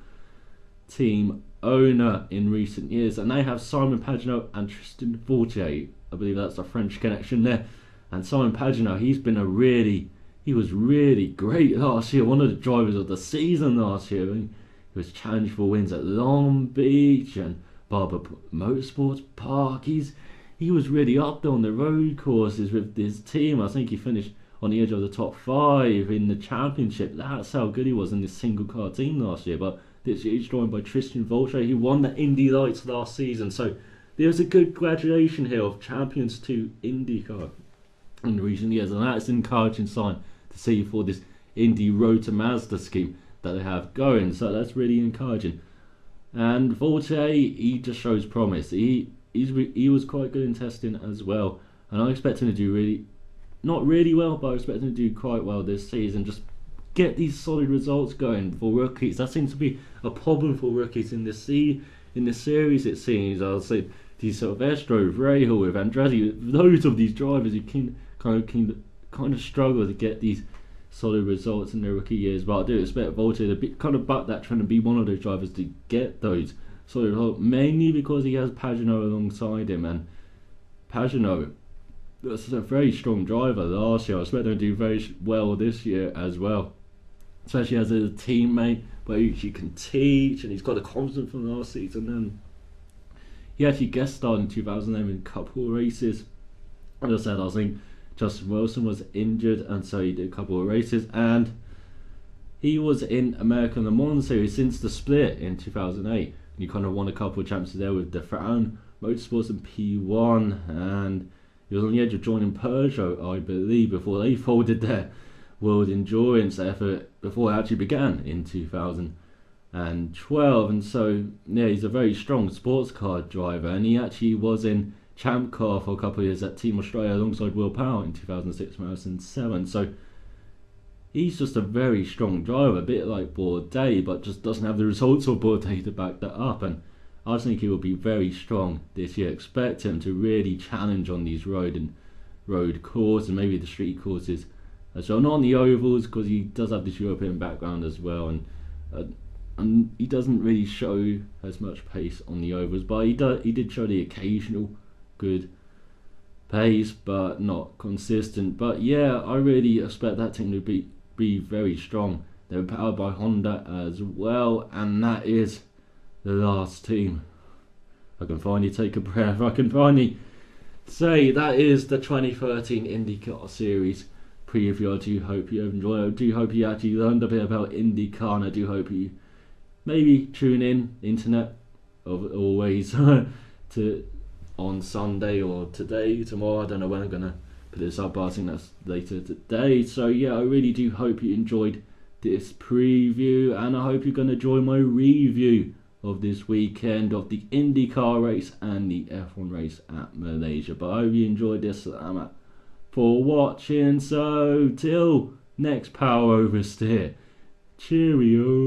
team owner in recent years. And they have Simon Pagenaud and Tristan Vautier. I believe that's a French connection there. And Simon Pagenaud, he was really great last year. One of the drivers of the season last year. He was challenged for wins at Long Beach and Barber Motorsports Park. He was really up there on the road courses with this team. I think he finished on the edge of the top 5 in the championship. That's how good he was in this single car team last year. But this year he's joined by Tristan Vautier, who won the Indy Lights last season. So there's a good graduation here of champions to IndyCar in recent years, and that's an encouraging sign to see for this Indy Road to Mazda scheme that they have going. So that's really encouraging. And Vautier, he just shows promise. He was quite good in testing as well, and I expect him to do not really well, but I expect him to do quite well this season. Just get these solid results going for rookies. That seems to be a problem for rookies in this series. It seems. I'll say Di Silvestro, Rahal with Andretti, loads of these drivers who kind of struggle to get these solid results in their rookie years. But I do expect Vautier to kind of buck that trend and be one of those drivers to get those solid results, mainly because he has Pagenaud alongside him, and Pagenaud was a very strong driver last year. I expect him to do very well this year as well, especially as a teammate where he can teach, and he's got the confidence from last season. And he actually guest starred in 2011 in a couple of races. As I said, I think Justin Wilson was injured, and so he did a couple of races, and he was in American Le Mans Series since the split in 2008, and he kind of won a couple of championships there with Defran Motorsports and P1, and he was on the edge of joining Peugeot, I believe, before they folded their World Endurance effort before it actually began in 2012. And so yeah, he's a very strong sports car driver, and he actually was in Champ Car for a couple of years at Team Australia alongside Will Power in 2006, 2007. So he's just a very strong driver, a bit like Bourdais, but just doesn't have the results of Bourdais to back that up. And I think he will be very strong this year. Expect him to really challenge on these road courses, and maybe the street courses as well. Not on the ovals, because he does have this European background as well, and he doesn't really show as much pace on the ovals, but he did show the occasional good pace, but not consistent. But yeah, I really expect that team to be very strong. They're powered by Honda as well, and that is the last team. I can finally take a breath. I can finally say that is the 2013 IndyCar Series preview. I do hope you enjoy it. I do hope you actually learned a bit about IndyCar, and I do hope you maybe tune in internet always to on Sunday or today, tomorrow. I don't know when I'm gonna put this up, but I think that's later today. So yeah, I really do hope you enjoyed this preview, and I hope you're gonna enjoy my review of this weekend of the IndyCar race and the F1 race at Malaysia. But I hope you enjoyed this for watching. So till next Power Oversteer, cheerio.